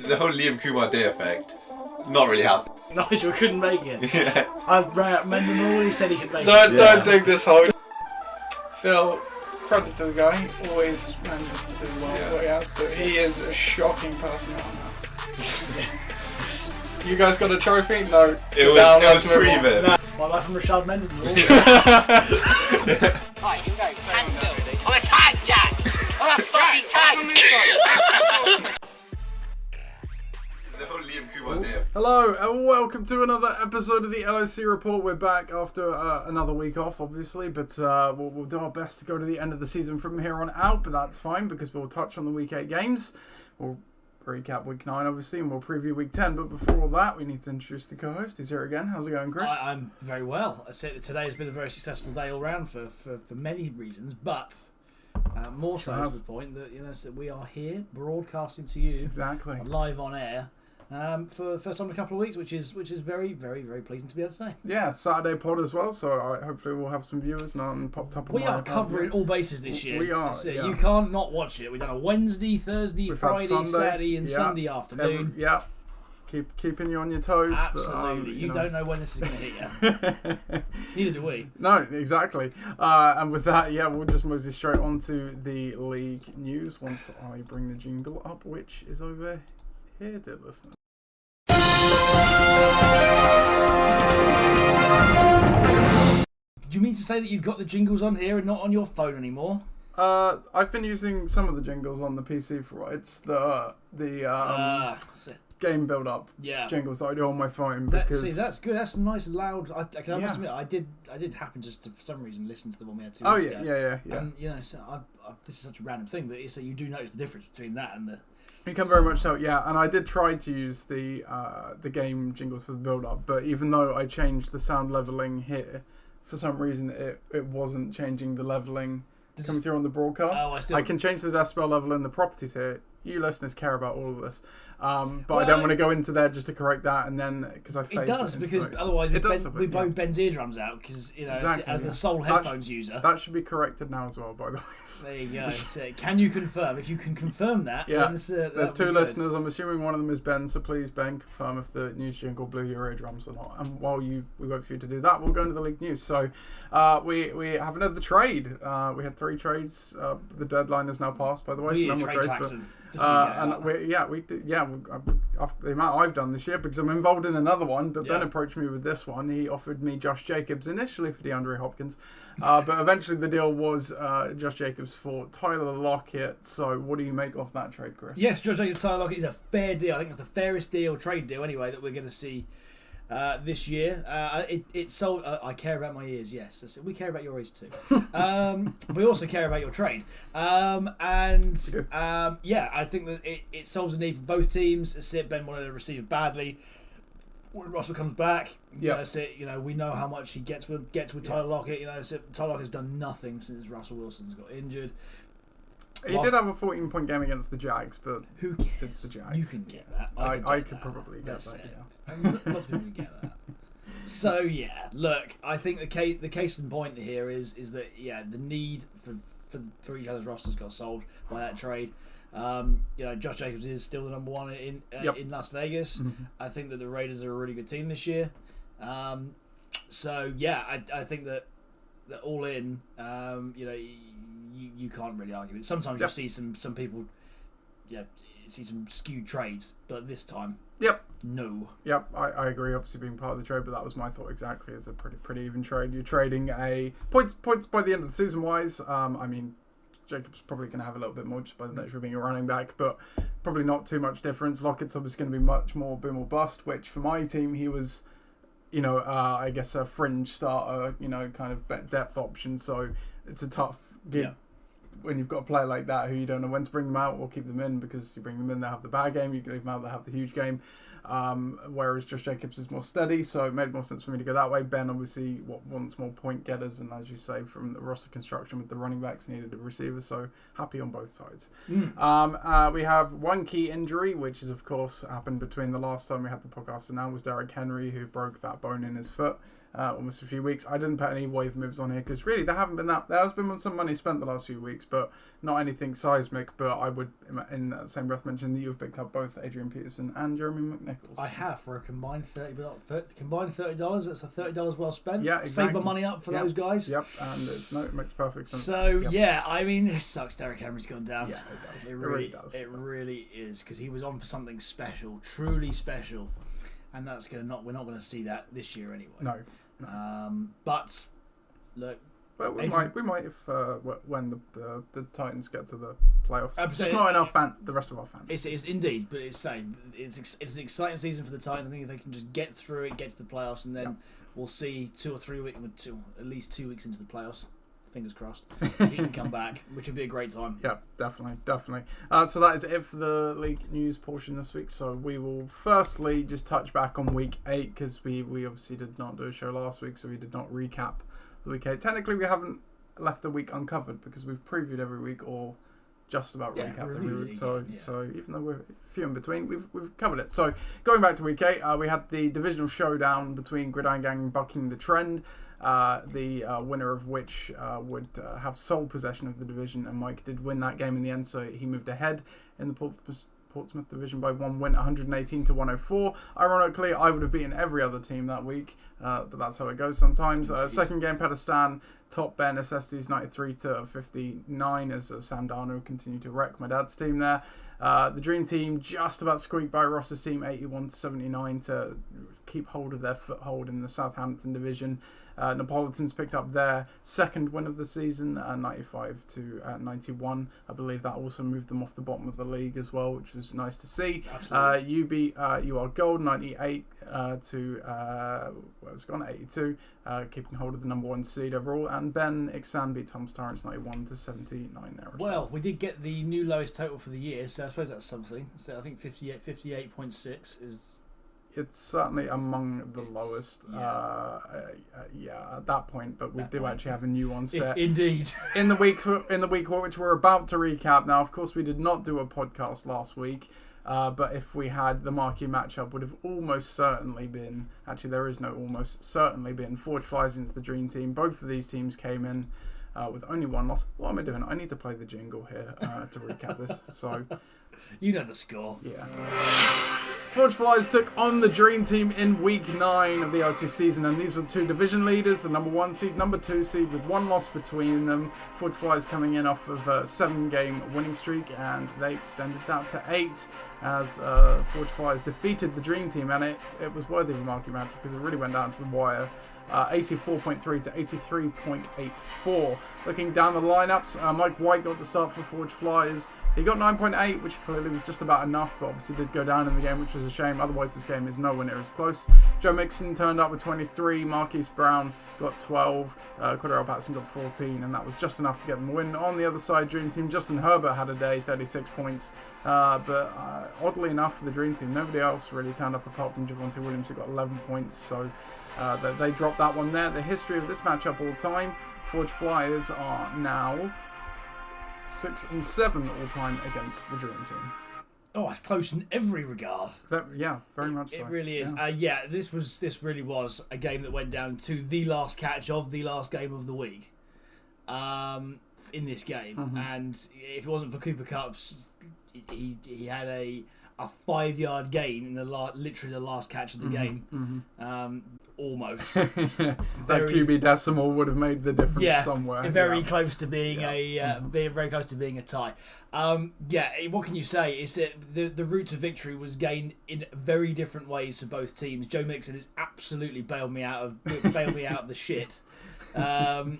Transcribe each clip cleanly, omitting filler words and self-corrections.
The whole Liam Kumar Day effect. Not really happening. Nigel couldn't make it. Yeah. I rang up Mendenhall, he said he could make it. Don't dig this hole. Phil, credit to the guy, he always manages to do what he has, but he is a shocking person on that. You guys got a trophy? No. It was pre-vid. No, my life from Rashad Mendenhall. Right, you go. Cancel. I'm a tag, Jack. I'm a fucking tag. The whole Liam Kumar Day effect. Hello and welcome to another episode of the LOC Report. We're back after another week off, obviously, but we'll do our best to go to the end of the season from here on out, but that's fine because we'll touch on the Week 8 games. We'll recap Week 9, obviously, and we'll preview Week 10, but before all that, we need to introduce the co-host. He's here again. How's it going, Chris? I'm very well. I say that today has been a very successful day all round for many reasons, but more so to the point that so we are here broadcasting to you exactly live on air. For the first time in a couple of weeks, which is very, very, very pleasing to be able to say. Yeah, Saturday pod as well, so hopefully we'll have some viewers and popped up on We are covering all bases this year. We are. Yeah. You can't not watch it. We've done a Wednesday, Thursday, Friday, Saturday, and Sunday afternoon. Keeping you on your toes. Absolutely. But, you don't know when this is going to hit you. Neither do we. No, exactly. And with that, we'll just mosey straight on to the league news once I bring the jingle up, which is over here, dear listeners. Do you mean to say that you've got the jingles on here and not on your phone anymore? I've been using some of the jingles on the PC for it's the game build-up jingles that I do on my phone. Because that's good. That's nice loud. I must admit, I did happen just to, for some reason, listen to the one we had 2 weeks ago. Yeah. And so this is such a random thing, but so you do notice the difference between that and the. You can very much tell, and I did try to use the game jingles for the build-up, but even though I changed the sound leveling here, for some reason it wasn't changing the leveling coming through on the broadcast. I can change the decibel level in the properties here. You listeners care about all of this, but I don't want to go into there just to correct that, and then because I it does because otherwise we blow Ben's eardrums out because as the sole headphones user. That should be corrected now as well, by the way. There you go. So, can you confirm? If you can confirm that, then there's 2 listeners. I'm assuming one of them is Ben. So please, Ben, confirm if the news jingle blew your eardrums or not. And while we wait for you to do that, we'll go into the league news. So we have another trade. We had 3 trades. The deadline is now passed, by the way. So no more trades. The amount I've done this year because I'm involved in another one, but Ben approached me with this one. He offered me Josh Jacobs initially for DeAndre Hopkins, but eventually the deal was Josh Jacobs for Tyler Lockett. So what do you make of that trade, Chris? Yes, Josh Jacobs, Tyler Lockett is a fair deal. I think it's the fairest trade deal anyway that we're going to see this year. It's sold. I care about my ears. Yes, we care about your ears too. We also care about your trade. I think that it solves a need for both teams. Ben wanted a receiver badly. When Russell comes back, we know how much he gets with Tyler Lockett. Tyler Lockett's done nothing since Russell Wilson's got injured. He did have a 14-point game against the Jags, but who cares? It's the Jags. You can get that. I could probably get that. Lots of people can get that. So look, I think the case in point here is that the need for each other's rosters got solved by that trade. Josh Jacobs is still the number 1 in Las Vegas. Mm-hmm. I think that the Raiders are a really good team this year. I think that all in, you can't really argue it. Sometimes you see some people, see some skewed trades, but this time, no. Yep, I agree. Obviously, being part of the trade, but that was my thought exactly. It's a pretty even trade. You're trading a points by the end of the season wise. Jacobs probably going to have a little bit more just by the nature of being a running back, but probably not too much difference. Lockett's obviously going to be much more boom or bust, which for my team he was. I guess a fringe starter, kind of depth option. So it's a tough gig when you've got a player like that who you don't know when to bring them out or keep them in, because you bring them in, they have the bad game, you leave them out, they have the huge game. Whereas Josh Jacobs is more steady, so it made more sense for me to go that way. Ben obviously wants more point getters, and as you say, from the roster construction with the running backs needed a receiver, so happy on both sides. We have one key injury, which is of course happened between the last time we had the podcast and now, was Derrick Henry, who broke that bone in his foot. almost a few weeks. I didn't put any wave moves on here because really there has been some money spent the last few weeks, but not anything seismic. But I would, in that same breath, mention that you've picked up both Adrian Peterson and Jeremy McNichols. I have for a combined $30. That's the $30 well spent. Yeah, exactly. Save my money up for those guys. Yep, and it makes perfect sense. So yep. yeah, I mean, it sucks. Derrick Henry's gone down. Yeah, it does. It really does. It really is, because he was on for something special, truly special, and that's we're not going to see that this year anyway. No. But look, well, we might if when the Titans get to the playoffs. Absolutely. Just not enough the rest of our fans. It's indeed, but it's an exciting season for the Titans. I think if they can just get through it, get to the playoffs, and then we'll see 2 or 3 weeks, at least 2 weeks into the playoffs. Fingers crossed. If he can come back, which would be a great time. Yeah, definitely. So that is it for the league news portion this week. So we will firstly just touch back on week 8 because we obviously did not do a show last week, so we did not recap the week 8. Technically, we haven't left a week uncovered because we've previewed every week or just about recapped every week. So even though we're few in between, we've covered it. So going back to week 8, we had the divisional showdown between Gridiron Gang and Bucking the Trend. The winner of which would have sole possession of the division, and Mike did win that game in the end, so he moved ahead in the Portsmouth division by 1 win, 118 to 104. Ironically, I would have beaten every other team that week, but that's how it goes sometimes. Second game, Pedestan top Ben Necessities 93 to 59 as Sam Darno continued to wreck my dad's team there. The Dream Team just about squeaked by Ross's team 81 to 79 to keep hold of their foothold in the Southampton division. Napolitans picked up their second win of the season, 95 to 91. I believe that also moved them off the bottom of the league as well, which was nice to see. You beat You Are Gold 98 to 82, keeping hold of the number 1 seed overall. And Ben Ixan beat Tom's Torrance 91 to 79 there as well. We did get the new lowest total for the year, so I suppose that's something. So I think 58.6 is... It's certainly among the lowest, at that point. But we do actually have a new one set. Indeed. in the week which we're about to recap. Now, of course, we did not do a podcast last week. But if we had, the marquee matchup would have almost certainly been... Actually, there is no almost certainly been. Forge Flies into the Dream Team. Both of these teams came in with only one loss. What am I doing? I need to play the jingle here to recap this. So, you know the score. Yeah. Forge Flies took on the Dream Team in week 9 of the LC season, and these were the 2 division leaders, the number 1 seed, number 2 seed, with 1 loss between them. Forge Flies coming in off of a 7-game winning streak, and they extended that to 8 as Forge Flies defeated the Dream Team, and it was worthy of a marquee match because it really went down to the wire. 84.3 to 83.84. Looking down the lineups, Mike White got the start for Forge Flies. He got 9.8, which clearly was just about enough, but obviously did go down in the game, which was a shame. Otherwise, this game is nowhere near as close. Joe Mixon turned up with 23. Marquise Brown got 12. Cordero Patterson got 14, and that was just enough to get them a win. On the other side, Dream Team, Justin Herbert had a day, 36 points. But oddly enough, for the Dream Team, nobody else really turned up apart from Javonte Williams, who got 11 points. So they dropped that one there. The history of this matchup all time, Forge Flyers are now 6-7 all time against the Dream Team. Oh, it's close in every regard. Very much so. It really is. This really was a game that went down to the last catch of the last game of the week. In this game, and if it wasn't for Cooper Kupp's, he had a 5-yard gain in literally the last catch of the game. Almost. That QB decimal would have made the difference somewhere. Very close to being very close to being a tie. What can you say? It's the route to victory was gained in very different ways for both teams. Joe Mixon has absolutely bailed me out of the shit. On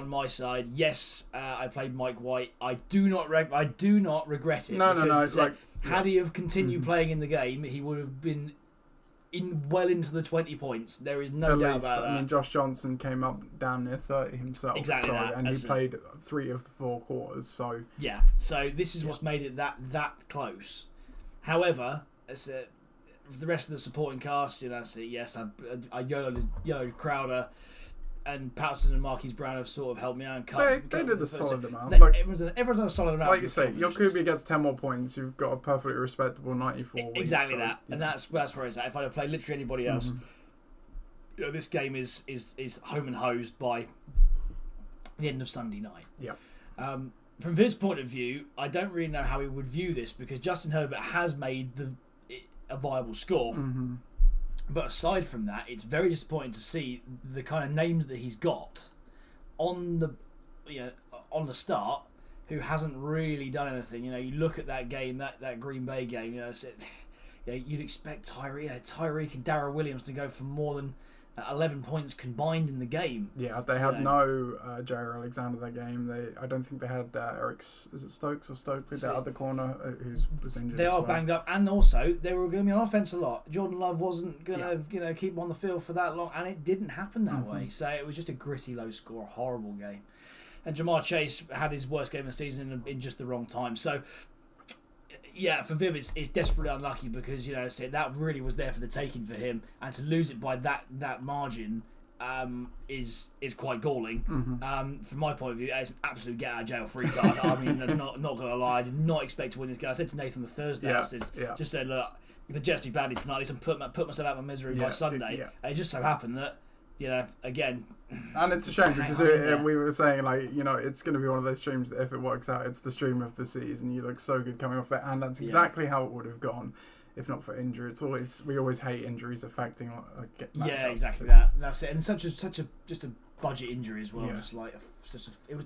my side, yes, I played Mike White. I do not regret it. No. Had he have continued playing in the game, he would have been well into the 20 points. There is no doubt about that. I mean, Josh Johnson came up down near 30 himself. Exactly that. And he played 3 of the 4 quarters. So yeah. So this is what's made it that close. However, for the rest of the supporting cast, I yelled Crowder. And Patterson and Marquise Brown have sort of helped me out. They did a solid amount. Everyone's done a solid amount. Like you say, your QB gets 10 more points. You've got a perfectly respectable 94 wins. Exactly that. Yeah. And that's where it's at. If I'd have played literally anybody else, this game is home and hosed by the end of Sunday night. Yeah. From his point of view, I don't really know how he would view this because Justin Herbert has made a viable score. Mm-hmm. But aside from that, it's very disappointing to see the kind of names that he's got on the start who hasn't really done anything. You look at that game, that Green Bay game. You'd expect Tyreek and Darrell Williams to go for more than 11 points combined in the game. Yeah, they had no Jair Alexander that game. I don't think they had Eric. Is it Stokes or Stokely, that other corner who was injured? They are banged up, and also they were going to be on offense a lot. Jordan Love wasn't going to keep them on the field for that long, and it didn't happen that way. So it was just a gritty, low score, horrible game. And Jamar Chase had his worst game of the season in just the wrong time. So. Yeah, for Viv, it's desperately unlucky because that really was there for the taking for him, and to lose it by that margin is quite galling. Mm-hmm. From my point of view, it's an absolute get out of jail free card. I mean, I'm not gonna lie, I did not expect to win this game. I said to Nathan the Thursday, just said, look, if the Jets do badly tonight, at least I'm put myself out of my misery by Sunday. And it just so happened that again. And it's a shame because we were saying, it's going to be one of those streams that if it works out, it's the stream of the season. You look so good coming off it, and that's exactly how it would have gone if not for injury. We always hate injuries affecting matchups. Yeah, exactly That's it. And such a just a budget injury as well. Yeah. Just like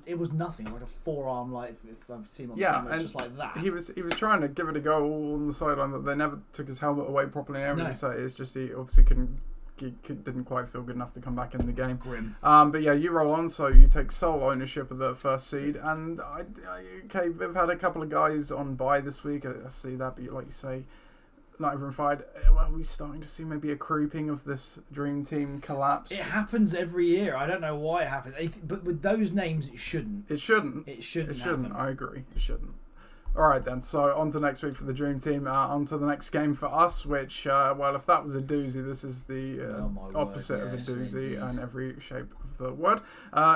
it was nothing, like a forearm, like if I've seen on the camera, it's just like that. He was trying to give it a go all on the sideline, but they never took his helmet away properly and everything. So it's just he obviously didn't quite feel good enough to come back in the game. Grim. But yeah, you roll on, so you take sole ownership of the first seed, and we've had a couple of guys on bye this week. I see that, but like you say, not even fired. Well, we're starting to see maybe a creeping of this dream team collapse. It happens every year. I don't know why it happens, but with those names, it shouldn't. It shouldn't. Happen. I agree. It shouldn't. All right, then. So on to next week for the Dream Team. On to the next game for us, which, if that was a doozy, this is the opposite of a doozy in every shape of the word.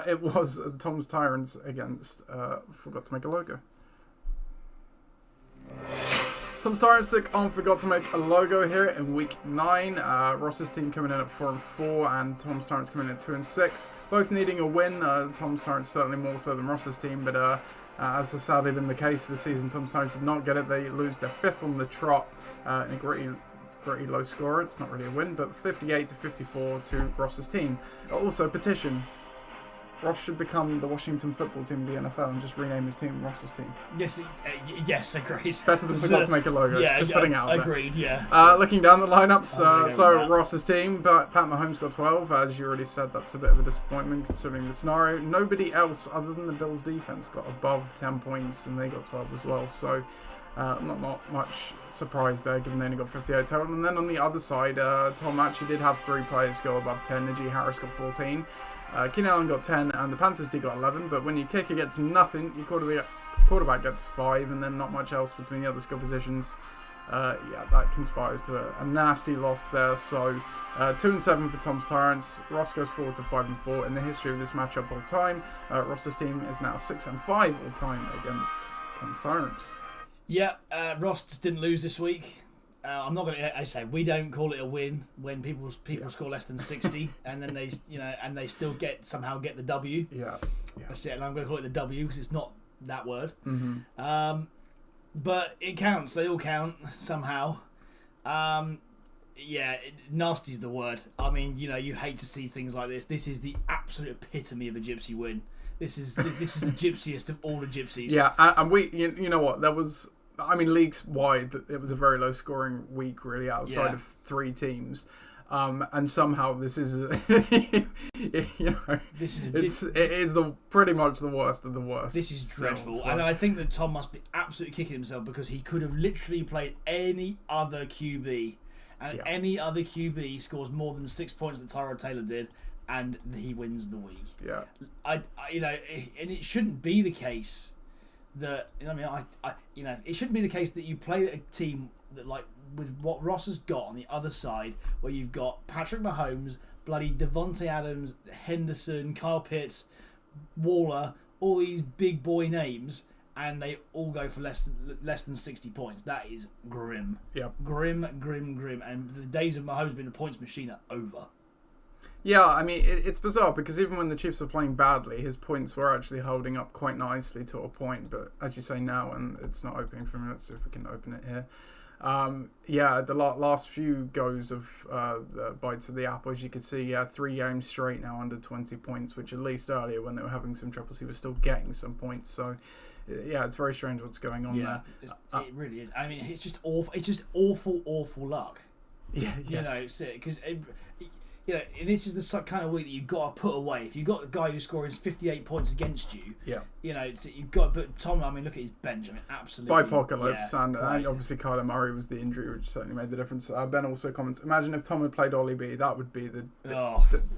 It was Tom's Tyrants against, forgot to make a logo. Tom's Tyrants took on Forgot to Make a Logo here in week 9. Ross's team coming in at 4-4, and Tom's Tyrants coming in at 2-6. Both needing a win. Tom's Tyrants certainly more so than Ross's team, but as has sadly been the case this season, Tom's Tyrants did not get it. They lose their 5th on the trot in a gritty low score. It's not really a win, but 58-54 to Ross's team. Also, petition. Ross should become the Washington football team of the NFL and just rename his team Ross's team. Yes, agreed. Better than Forgot to Make a Logo. Just putting out there. Agreed, yeah. Looking down the lineups, so Ross's team, but Pat Mahomes got 12. As you already said, that's a bit of a disappointment considering the scenario. Nobody else other than the Bills defense got above 10 points, and they got 12 as well. So not much surprise there, given they only got 58 total. And then on the other side, Tom actually did have 3 players go above 10. Najee Harris got 14. Keenan Allen got 10, and the Panthers did got 11. But when your kicker gets nothing, your quarterback gets 5, and then not much else between the other skill positions. That conspires to a nasty loss there. So 2-7 for Tom's Tyrants. Ross goes forward to 5-4 in the history of this matchup all time. Ross's team is now 6-5 all time against Tom's Tyrants. Yeah, Ross just didn't lose this week. I'm not going to. I say we don't call it a win when people score less than 60, and then they still somehow get the W. Yeah. That's it. And I'm going to call it the W because it's not that word. Mm-hmm. But it counts. They all count somehow. Nasty's the word. I mean, you hate to see things like this. This is the absolute epitome of a gypsy win. This is the gypsiest of all the gypsies. Yeah, and we, you know what, there was. I mean, leagues wide, it was a very low scoring week, really, outside of 3 teams. And somehow this is, it is pretty much the worst of the worst. This is dreadful, and I think that Tom must be absolutely kicking himself because he could have literally played any other QB, and any other QB scores more than 6 points that Tyrod Taylor did, and he wins the week. Yeah, and it shouldn't be the case. It shouldn't be the case that you play a team that, like, with what Ross has got on the other side, where you've got Patrick Mahomes, bloody Devontae Adams, Henderson, Kyle Pitts, Waller, all these big boy names, and they all go for less than 60 points. That is grim. Yeah, grim, and the days of Mahomes being a points machine are over. Yeah, I mean, it's bizarre because even when the Chiefs were playing badly, his points were actually holding up quite nicely to a point. But as you say now, and it's not opening for me, let's see if we can open it here. The last few goes of the bites of the apple, as you can see, 3 games straight now under 20 points, which at least earlier when they were having some troubles, he was still getting some points. So, yeah, it's very strange what's going on there. It really is. I mean, it's just awful. It's just awful luck. Yeah. You know, because this is the kind of week that you've got to put away. If you've got a guy who's scoring 58 points against you, you know, you've got to put Tom. I mean, look at his bench. I mean, absolutely. Bipocalypse, and obviously Kyler Murray was the injury, which certainly made the difference. Ben also comments, imagine if Tom had played Ollie B, that would be the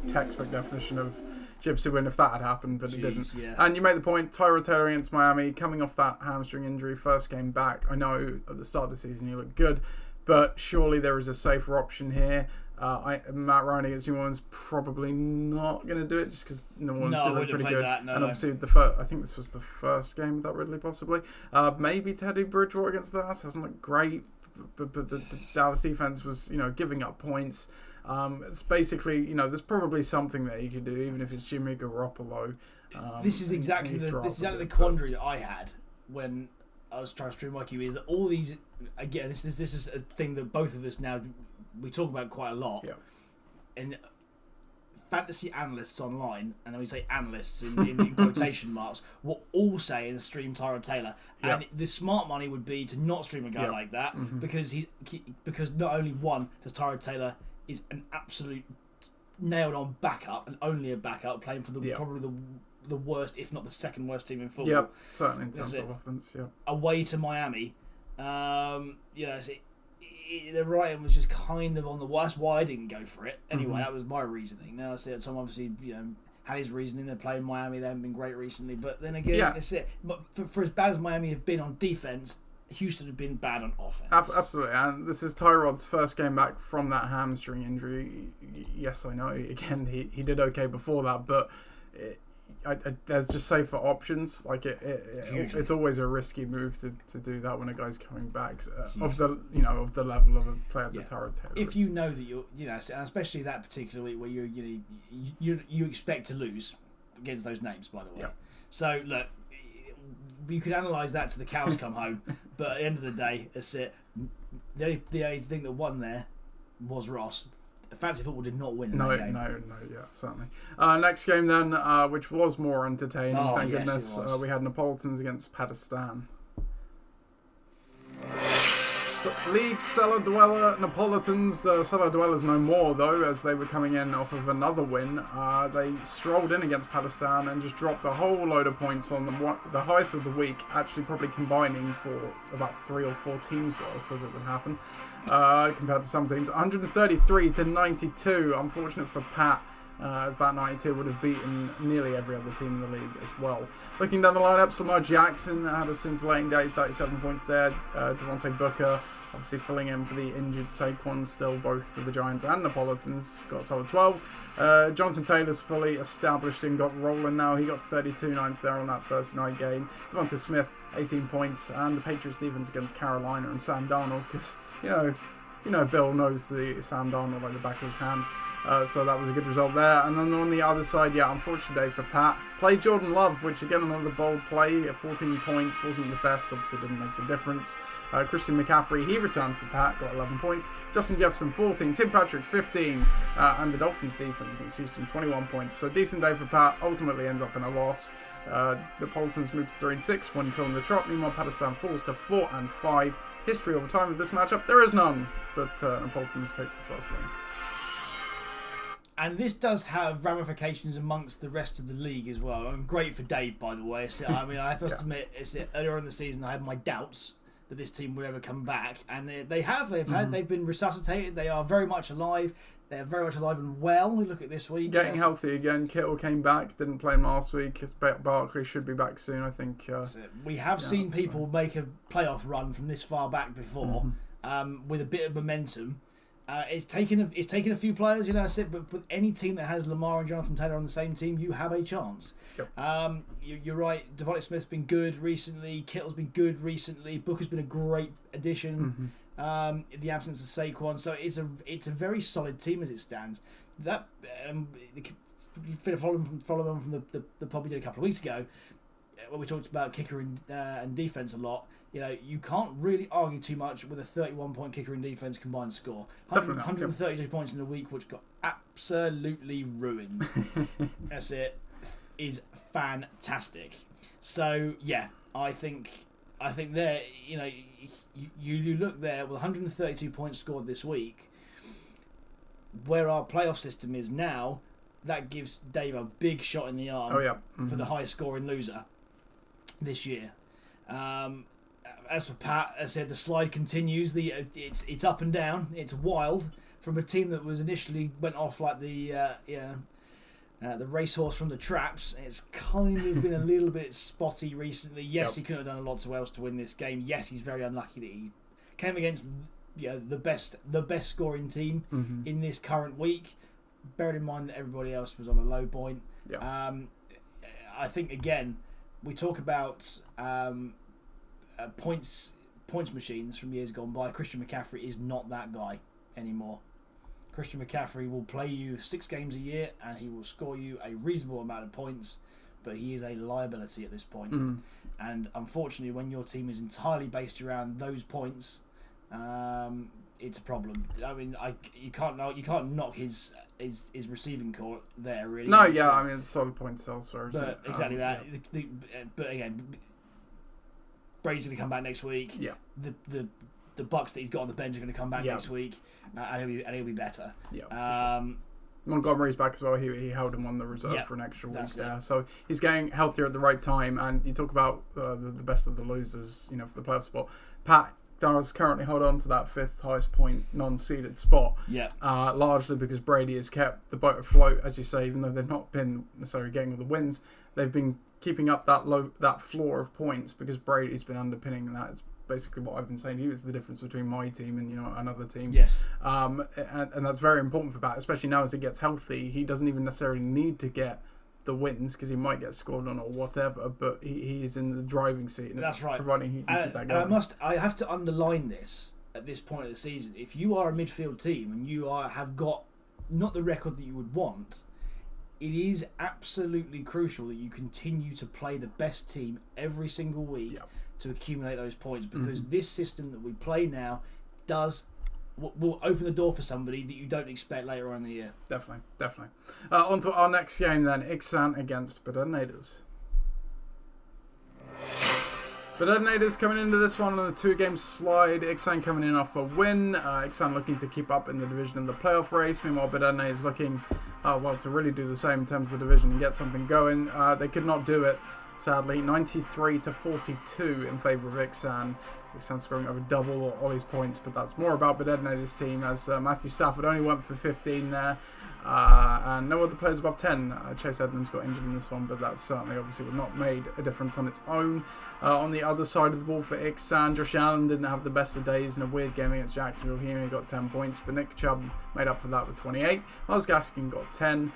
textbook definition of gypsy win if that had happened, but it didn't. Yeah. And you make the point, Tyrod Taylor against Miami, coming off that hamstring injury, first game back. I know at the start of the season you look good, but surely there is a safer option here. Matt Ryan against New Orleans probably not going to do it just because New Orleans still look pretty good. Obviously, I think this was the first game without Ridley, possibly. Maybe Teddy Bridgewater against the Dallas hasn't looked great, but the Dallas defense was, giving up points. It's basically, there's probably something that you could do, even if it's Jimmy Garoppolo. This is exactly the quandary that I had when I was trying to stream my QB. Is that all these, again, this is a thing that both of us now we talk about quite a lot. Yeah. And fantasy analysts online, and then we say analysts in quotation marks, will all say in stream Tyrod Taylor. And the smart money would be to not stream a guy like that because because not only one, does Tyrod Taylor is an absolute nailed on backup and only a backup playing for probably the worst, if not the second worst team in football. Yep, certainly in terms of offense. Yeah. Away to Miami, the writing was just kind of on the worst. Why I didn't go for it. Anyway, that was my reasoning. Now I see that Tom obviously had his reasoning. They're playing Miami. They haven't been great recently, but then again, that's it. But for as bad as Miami have been on defense, Houston have been bad on offense. Absolutely, and this is Tyrod's first game back from that hamstring injury. Yes, I know. Again, he did okay before that, but there's just safer options. Like it's always a risky move to do that when a guy's coming back of the level of a player that Tyrod Taylor is. If you know that you're, especially that particular week where you expect to lose against those names, by the way. Yeah. So look, you could analyse that to the cows come home, but at the end of the day, that's it. The only thing that won there was Ross. Fantasy football did not win. No, certainly. Next game then, which was more entertaining, thank goodness. We had Neapolitans against Pakistan. League cellar dweller Neapolitans. Cellar dwellers no more though, as they were coming in off of another win. They strolled in against Pakistan and just dropped a whole load of points on them. The highest of the week, actually probably combining for about 3 or 4 teams' worth, as it would happen. Compared to some teams, 133 to 92. Unfortunate for Pat, as that 92 would have beaten nearly every other team in the league as well. Looking down the lineup, Lamar Jackson had a scintillating day, 37 points there. Devontae Booker, obviously filling in for the injured Saquon, still both for the Giants and Neapolitans, got solid 12. Jonathan Taylor's fully established and got rolling now. He got 32 nights there on that Thursday night game. Devontae Smith, 18 points, and the Patriots defense against Carolina and Sam Darnold, because Bill knows the Sam Darnold like the back of his hand. So that was a good result there. And then on the other side, unfortunate day for Pat. Played Jordan Love, which again another bold play at 14 points. Wasn't the best, obviously didn't make the difference. Christian McCaffrey, he returned for Pat, got 11 points. Justin Jefferson, 14. Tim Patrick, 15. And the Dolphins defense against Houston, 21 points. So decent day for Pat, ultimately ends up in a loss. The Neapolitans moved to 3-6, 1-2 on the trot. Meanwhile, Pakistan falls to 4-5. History over time of this matchup, there is none. But Neapolitans takes the first one. And this does have ramifications amongst the rest of the league as well. And great for Dave, by the way. I mean, I have to admit, earlier in the season, I had my doubts that this team would ever come back, and they have. They've been resuscitated. They are very much alive. They are very much alive and well. We look at this week. Getting healthy again. Kittle came back. Didn't play him last week. Barkley should be back soon, I think. We have seen people make a playoff run from this far back before, with a bit of momentum. It's taken a few players, but with any team that has Lamar and Jonathan Taylor on the same team, you have a chance. Yep. You're right. Devontae Smith's been good recently. Kittle's been good recently. Booker's been a great addition. In the absence of Saquon, so it's a very solid team as it stands. that follow on from the pod we did a couple of weeks ago, where we talked about kicker and defense a lot. You know, you can't really argue too much with a 31-point kicker and defense combined score. 132 points in a week, which got absolutely ruined. That's it. Is fantastic. So yeah, I think there, you know, you look there with 132 points scored this week, where our playoff system is now. That gives Dave a big shot in the arm for the highest scoring loser this year. As for Pat, as I said, the slide continues. It's up and down. It's wild from a team that was initially went off like the racehorse from the traps. It's kind of been a little bit spotty recently. Yes, he couldn't have done a lot else to win this game. Yes, he's very unlucky that he came against the best scoring team in this current week. Bearing in mind that everybody else was on a low point. I think again we talk about points machines from years gone by. Christian McCaffrey is not that guy anymore. Christian McCaffrey will play you 6 games a year and he will score you a reasonable amount of points, but he is a liability at this point. And unfortunately, when your team is entirely based around those points, it's a problem. I mean, you can't knock his receiving core there really. No, yeah, I mean, solid points elsewhere. But exactly that. Yeah. But again, Brady's going to come back next week. Yeah. The Bucks that he's got on the bench are going to come back next week, and he'll be better. Yeah. Montgomery's back as well. He held him on the reserve for an extra week there, so he's getting healthier at the right time. And you talk about the best of the losers, you know, for the playoff spot. Pat does currently hold on to that 5th highest point non-seeded spot. Largely because Brady has kept the boat afloat, as you say, even though they've not been necessarily getting all the wins. They've been keeping up that floor of points because Brady's been underpinning that. It's basically what I've been saying to you. It's the difference between my team and, you know, another team. Yes. And that's very important for Pat, especially now as he gets healthy. He doesn't even necessarily need to get the wins because he might get scored on or whatever, but he is in the driving seat. That's right. Providing he can keep that going. And I have to underline this at this point of the season. If you are a midfield team and you have got not the record that you would want, it is absolutely crucial that you continue to play the best team every single week to accumulate those points, because this system that we play now will open the door for somebody that you don't expect later on in the year. Definitely. On to our next game then, Ixan against Bedernaders. Bedernaders coming into this one on a 2-game slide. Ixan coming in off a win. Ixan looking to keep up in the division and the playoff race. Meanwhile, Bedernaders looking to really do the same in terms of the division and get something going. They could not do it, sadly. 93-42 in favour of Ixan. Ixan scoring over double Ollie's points, but that's more about Bedernaders' team, as Matthew Stafford only went for 15 there. And no other players above 10. Chase Edmonds got injured in this one, but that certainly obviously would not made a difference on its own. On the other side of the ball for Ixan, Josh Allen didn't have the best of days in a weird game against Jacksonville. He only got 10 points, but Nick Chubb made up for that with 28. Miles Gaskin got 10.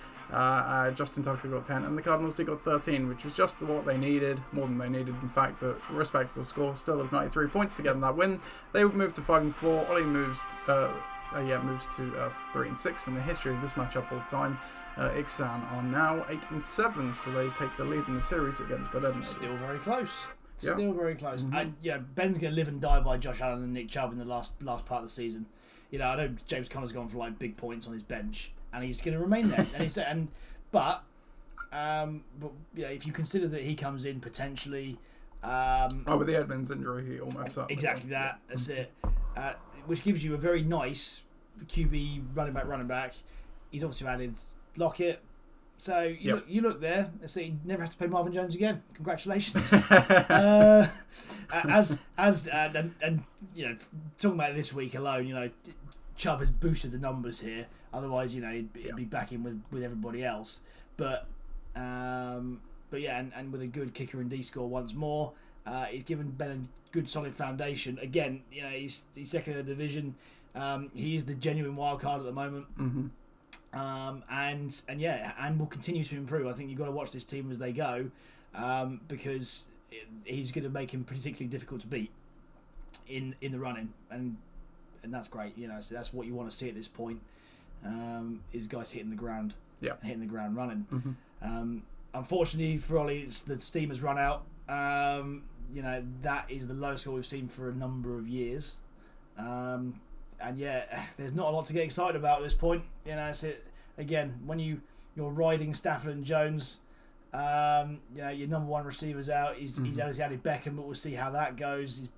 Justin Tucker got 10, and the Cardinals got 13, which was just what they needed, more than they needed in fact, but a respectable score still of 93 points to get them that win. They would move to 5-4. Ollie moves to 3-6 in the history of this matchup all the time. Ixan are now 8-7, so they take the lead in the series against Bedernaders. Still very close. Very close. And Ben's going to live and die by Josh Allen and Nick Chubb in the last part of the season. You know, I know James Conner's gone for like big points on his bench, and he's going to remain there. But if you consider that he comes in potentially, with the Edmonds injury, he almost certainly exactly will. That's it. Which gives you a very nice QB running back. He's obviously added Lockett. So you look there and see you never have to play Marvin Jones again. Congratulations. And talking about this week alone, Chubb has boosted the numbers here. Otherwise, he'd be back in with everybody else. But and with a good kicker and D score once more, he's given Ben a good solid foundation. Again, he's second in the division. He is the genuine wild card at the moment. And will continue to improve. I think you've got to watch this team as they go, because he's going to make him particularly difficult to beat in the running, and that's great. So that's what you want to see at this point. is guys hitting the ground, Yeah. hitting the ground running. Mm-hmm. Unfortunately for Ollie, the steam has run out. That is the lowest score we've seen for a number of years. And yeah, there's not a lot to get excited about at this point. Again, when you're riding Stafford and Jones, your number one receiver's out. He's added Beckham, but we'll see how that goes.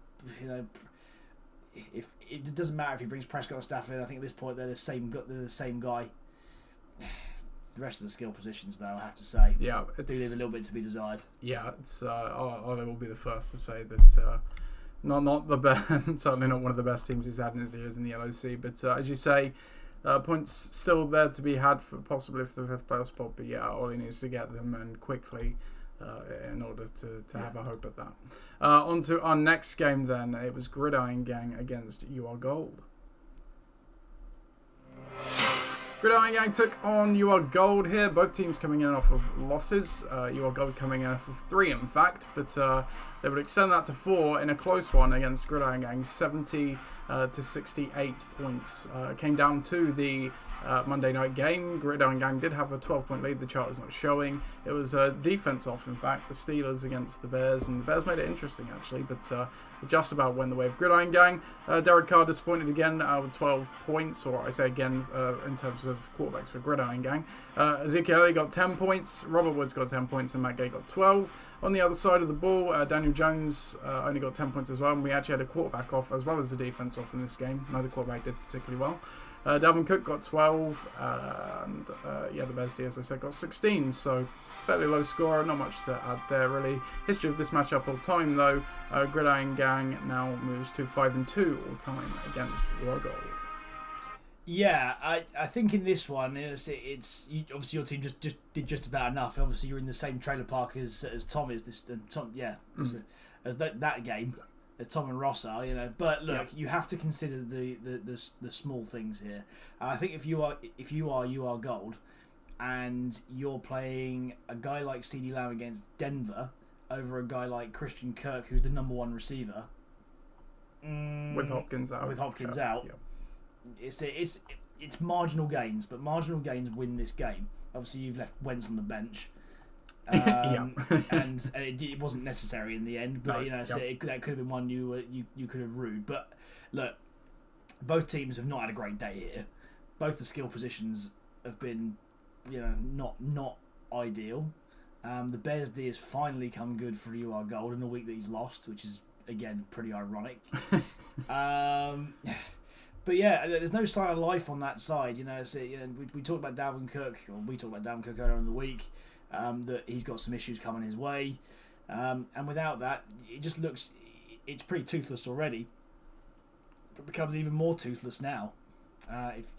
If it doesn't matter if he brings Prescott or Stafford, I think at this point they're the same guy. The rest of the skill positions, though, I have to say, do leave a little bit to be desired. Yeah, it's Ollie will be the first to say that not the best, certainly not one of the best teams he's had in his years in the LOC. But as you say, points still there to be had for possibly for the 5th place spot. But yeah, Ollie needs to get them and quickly in order to have a hope at that. On to our next game then. It was Gridiron Gang against You Are Gold. Gridiron Gang took on You Are Gold here. Both teams coming in off of losses. You Are Gold coming in off of 3, in fact. But they would extend that to 4 in a close one against Gridiron Gang. 70 to 68 points. It came down to the Monday night game. Gridiron Gang did have a 12-point lead. The chart is not showing. It was defense off, in fact. The Steelers against the Bears. And the Bears made it interesting, actually. But just about went the way of Gridiron Gang. Derek Carr disappointed again with 12 points. Or I say again in terms of quarterbacks for Gridiron Gang. Ezekiel Elliott got 10 points. Robert Woods got 10 points. And Matt Gay got 12. On the other side of the ball, Daniel Jones only got 10 points as well, and we actually had a quarterback off as well as the defense off in this game. Neither quarterback did particularly well. Dalvin Cook got 12, and the Bears, as I said, got 16, so fairly low score, not much to add there really. History of this matchup all time though, Gridiron Gang now moves to 5-2 all time against Your Gold. Yeah, I think in this one, it's obviously your team just did just about enough. Obviously, you're in the same trailer park as Tom is. As that game, as Tom and Ross are, But look, you have to consider the small things here. I think if you are Gold, and you're playing a guy like CeeDee Lamb against Denver over a guy like Christian Kirk, who's the number one receiver, with Hopkins out. Yep. It's marginal gains, but marginal gains win this game. Obviously, you've left Wentz on the bench, and it wasn't necessary in the end. But that could have been one you could have rued. But look, both teams have not had a great day here. Both the skill positions have been, not ideal. The Bears D has finally come good for You Are Gold in the week that he's lost, which is again pretty ironic. But yeah, there's no sign of life on that side. We talked about Dalvin Cook, or we talked about Dalvin Cook earlier in the week, that he's got some issues coming his way. And without that, it just looks, it's pretty toothless already. But becomes even more toothless now,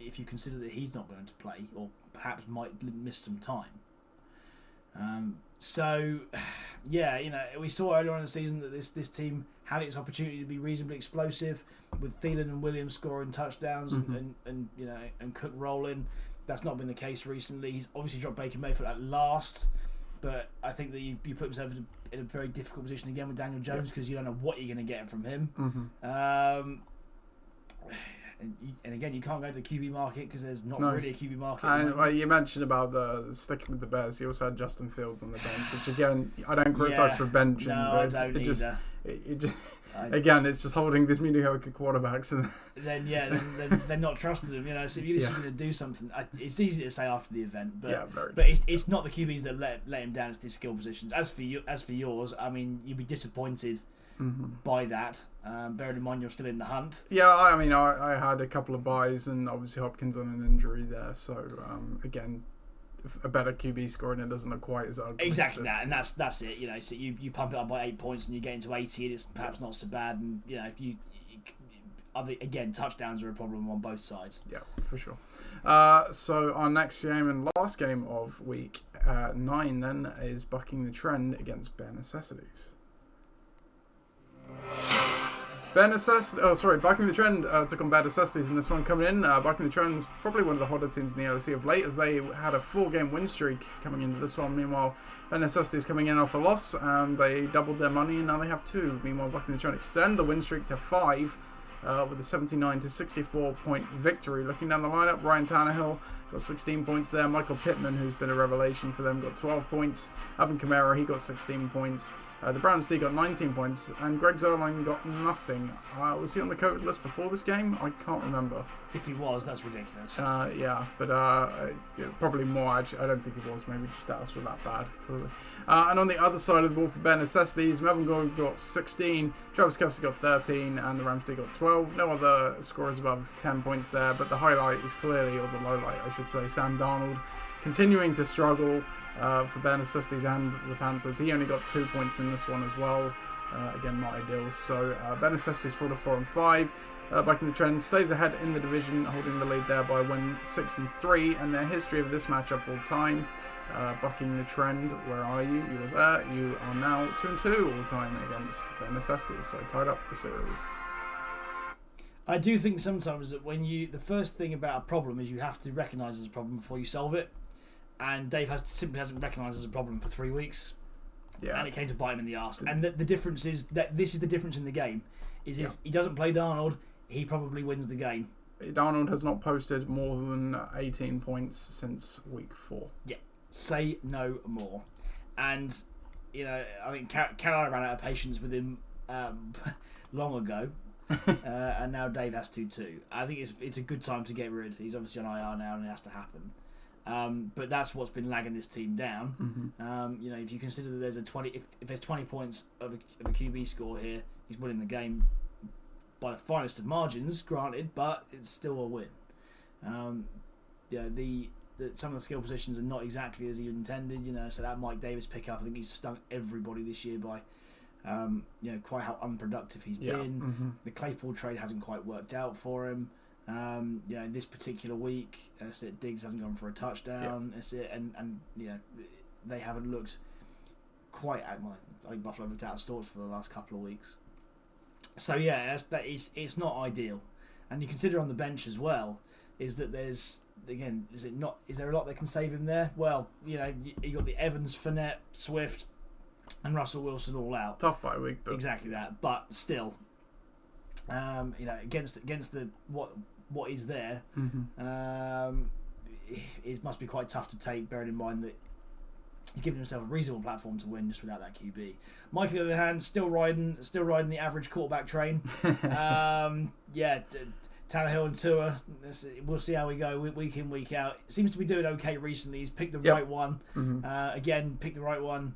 if you consider that he's not going to play, or perhaps might miss some time. We saw earlier on in the season that this team had its opportunity to be reasonably explosive, with Thielen and Williams scoring touchdowns and Cook rolling. That's not been the case recently. He's obviously dropped Baker Mayfield at last, but I think that you put himself in a very difficult position again with Daniel Jones, because you don't know what you're going to get from him. And again, you can't go to the QB market because there's not really a QB market. And you mentioned about the sticking with the Bears. You also had Justin Fields on the bench, which again, I don't criticize for benching, but again, it's just holding these mediocre quarterbacks, and then they're not trusted them. So if you're just going to do something, it's easy to say after the event, but it's not the QBs that let him down. It's these skill positions. As for yours, I mean, you'd be disappointed by that. Bearing in mind you're still in the hunt. Yeah, I had a couple of buys, and obviously Hopkins on an injury there. So again, a better QB scoring, it doesn't look quite as ugly. Exactly that, and that's it. So you pump it up by 8 points, and you get into 80, and it's perhaps not so bad. And again, touchdowns are a problem on both sides. Yeah, for sure. So our next game and last game of week 9 then is Bucking the Trend against Bare Necessities. Bucking the Trend took on Bare Necessities in this one coming in. Bucking the Trend's probably one of the hotter teams in the LOC of late, as they had a 4-game win streak coming into this one. Meanwhile, Bare Necessities coming in off a loss, and they doubled their money, and now they have 2. Meanwhile, Bucking the Trend extend the win streak to 5. with a 79-64 point victory. Looking down the lineup, Ryan Tannehill got 16 points there. Michael Pittman, who's been a revelation for them, got 12 points. Alvin Kamara, he got 16 points. The Browns D got 19 points, and Greg Zuerlein got nothing. Was he on the COVID list before this game? I can't remember. If he was, that's ridiculous. Yeah, but probably more. Actually, I don't think he was. Maybe just stats were that bad. Probably. And on the other side of the ball for bare necessities, Melvin Gordon got 16, Travis Kelce got 13, and the Rams D got 12. No other scorers above 10 points there, but the highlight is clearly, or the low light, I should say, Sam Darnold continuing to struggle for bare necessities and the Panthers. He only got 2 points in this one as well. Again, not ideal. So bare necessities fall to 4 and 5. Back in the trend, stays ahead in the division, holding the lead there by win 6 and 3. And their history of this matchup all time, bucking the trend. Where are you? You were there. You are now 2 and 2 all time against bare necessities. So tied up the series. I do think sometimes that the first thing about a problem is you have to recognise as a problem before you solve it. And Dave simply hasn't recognised as a problem for 3 weeks. Yeah. And it came to bite him in the arse. And the difference is that this is the difference in the game. Is if he doesn't play Darnold, he probably wins the game. Darnold has not posted more than 18 points since week 4. Yeah. Say no more. And, I think Carolina ran out of patience with him long ago. And now Dave has to too. I think it's a good time to get rid. He's obviously on IR now and it has to happen. But that's what's been lagging this team down. Mm-hmm. If you consider that there's if there's 20 points of a QB score here, he's winning the game by the finest of margins, granted, but it's still a win. Some of the skill positions are not exactly as he intended. So that Mike Davis pickup, I think he's stung everybody this year by quite how unproductive he's been. Mm-hmm. The Claypool trade hasn't quite worked out for him. This particular week, Diggs hasn't gone for a touchdown. And they haven't looked quite I think Buffalo looked out of sorts for the last couple of weeks. So it's not ideal. And you consider on the bench as well is that there's is there a lot that can save him there? Well, you got the Evans, Fournette, Swift, and Russell Wilson all out. Tough bye week, but exactly that. But still, against the what is there, it must be quite tough to take, bearing in mind that he's given himself a reasonable platform to win just without that QB. Mike, on the other hand, still riding the average quarterback train. Tannehill and Tua, we'll see how we go week in, week out. Seems to be doing okay recently. He's picked the right one. Mm-hmm. Picked the right one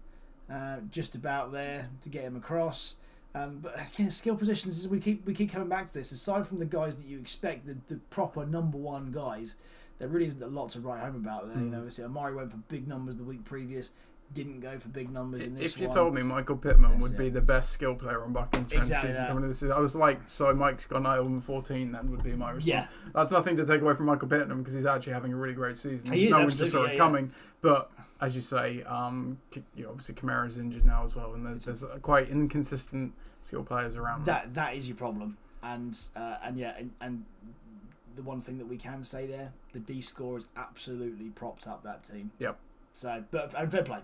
just about there to get him across. But again, skill positions, we keep coming back to this. Aside from the guys that you expect, the proper number one guys, there really isn't a lot to write home about there. So Amari went for big numbers the week previous, didn't go for big numbers in this one. If you one. told me Michael Pittman would be the best skill player on Buckingham's exactly season coming into this season, I was like, so Mike's got 9-14, then would be my response. Yeah. That's nothing to take away from Michael Pittman because he's actually having a really great season. He is, no one just saw it coming. Yeah. But as you say, obviously Kamara's injured now as well, and there's quite inconsistent skill players around. That is your problem, and the one thing that we can say there, the D score has absolutely propped up that team. Yep. So, and fair play.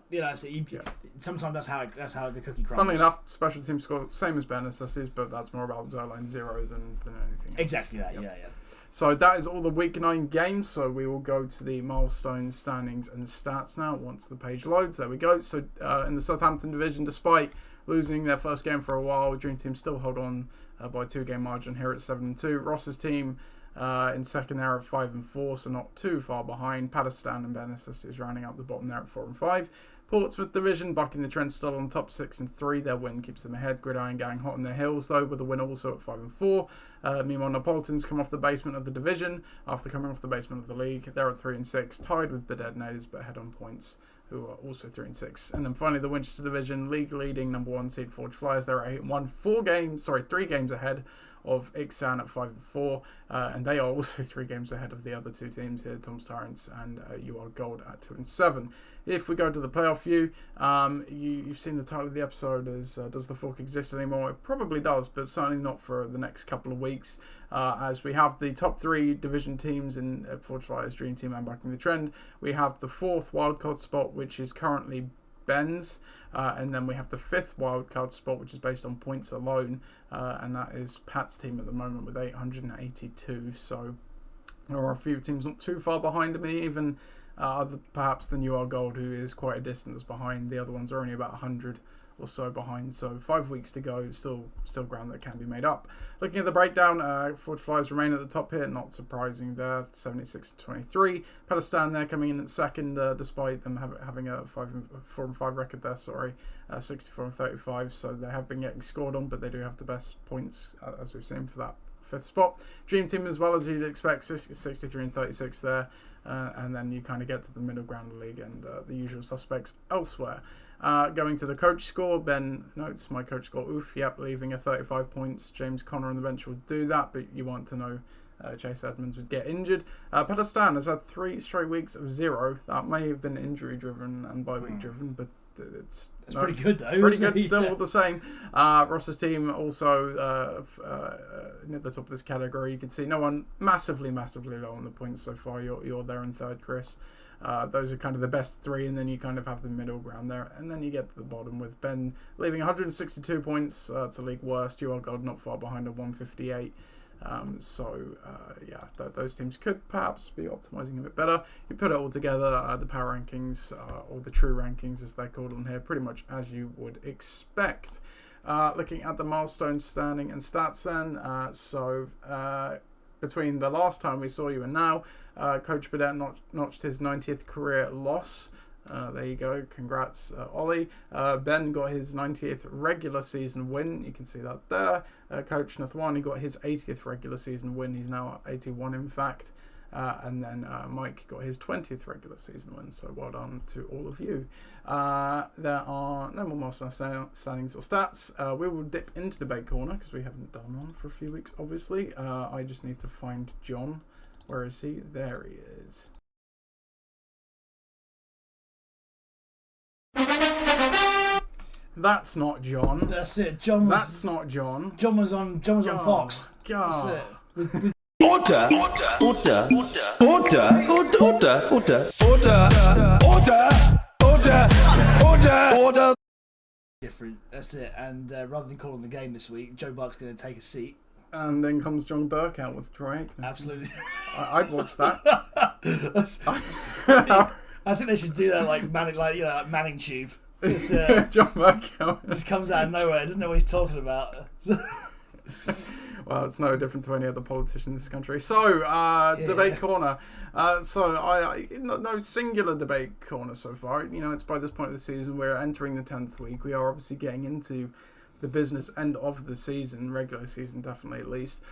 Sometimes that's how the cookie crumbles. Funnily enough, special team score same as Ben necessities, but that's more about Zuerlein 0 than anything else. Exactly that. Yep. Yeah. So that is all the Week 9 games. So we will go to the milestones, standings, and stats now once the page loads. There we go. So in the Southampton division, despite losing their first game for a while, Dream Team still hold on by a 2-game margin here at 7-2. Ross's team in second there at 5-4, so not too far behind. Pakistan and Ben is rounding out the bottom there at 4-5. Portsmouth division, bucking the trend, still on top 6-3. Their win keeps them ahead. Gridiron Gang hot on their heels though, with a win also at 5-4. Meanwhile, Neapolitans come off the basement of the division after coming off the basement of the league. They're at 3-6, tied with the Detonators, but ahead on points, who are also 3-6. And then finally, the Winchester division, league leading number 1 seed Forge Flyers. They're at 8-1, 3 games ahead of Ixan at 5-4, and they are also 3 games ahead of the other 2 teams here, Tom's Tyrants and UR Gold at 2-7. If we go to the playoff view, you've seen the title of the episode as Does the Fork Exist Anymore? It probably does, but certainly not for the next couple of weeks, as we have the top 3 division teams in Forge Flyers, Dream Team and Backing the Trend. We have the 4th wildcard spot, which is currently Ben's. And then we have the 5th wildcard spot, which is based on points alone. And that is Pat's team at the moment with 882. So there are a few teams not too far behind me, even perhaps the New Are Gold, who is quite a distance behind. The other ones are only about 100 or so behind. So 5 weeks to go, still ground that can be made up. Looking at the breakdown, Forge Flyers remain at the top here, not surprising there, 76-23. Pakistan there coming in at second, despite them having a 4-5 record there, 64-35. So they have been getting scored on, but they do have the best points, as we've seen, for that 5th spot. Dream Team as well, as you'd expect, 63-36 there. And then you kind of get to the middle ground of the league and the usual suspects elsewhere. Going to the coach score, Ben notes my coach score, leaving a 35 points. James Conner on the bench will do that, but you want to know Chase Edmonds would get injured. Pakistan has had 3 straight weeks of 0. That may have been injury driven and bye week driven, but it's pretty good though. Pretty good still, all the same. Ross's team also at the top of this category. You can see no one massively low on the points so far. You're there in third, Chris. Those are kind of the best 3, and then you kind of have the middle ground there, and then you get to the bottom with Ben leaving 162 points to league worst. You are God not far behind at 158. Those teams could perhaps be optimizing a bit better. You put it all together, the power rankings, or the true rankings as they're called on here, pretty much as you would expect. Looking at the milestone standing and stats then, between the last time we saw you and now, Coach Burdett notched his 90th career loss. There you go. Congrats, Ollie. Ben got his 90th regular season win. You can see that there. Coach Nathwani got his 80th regular season win. He's now at 81, in fact. And then Mike got his 20th regular season win. So well done to all of you. There are no more milestone standings or stats. We will dip into debate corner because we haven't done one for a few weeks, obviously. I just need to find John. Where is he? There he is. That's not John. That's it. That's not John. John was on Fox. God. That's it. Order. Different. That's it. And rather than calling the game this week, Joe Buck's going to take a seat. And then comes John Burke out with Troy. Absolutely. I'd watch that. I think they should do that like Manning Tube. John Burke just comes out of nowhere. Doesn't know what he's talking about. Well, it's no different to any other politician in this country. So, debate corner. No singular debate corner so far. You know, it's by this point of the season we're entering the 10th week. We are obviously getting into the business end of the season, regular season definitely at least.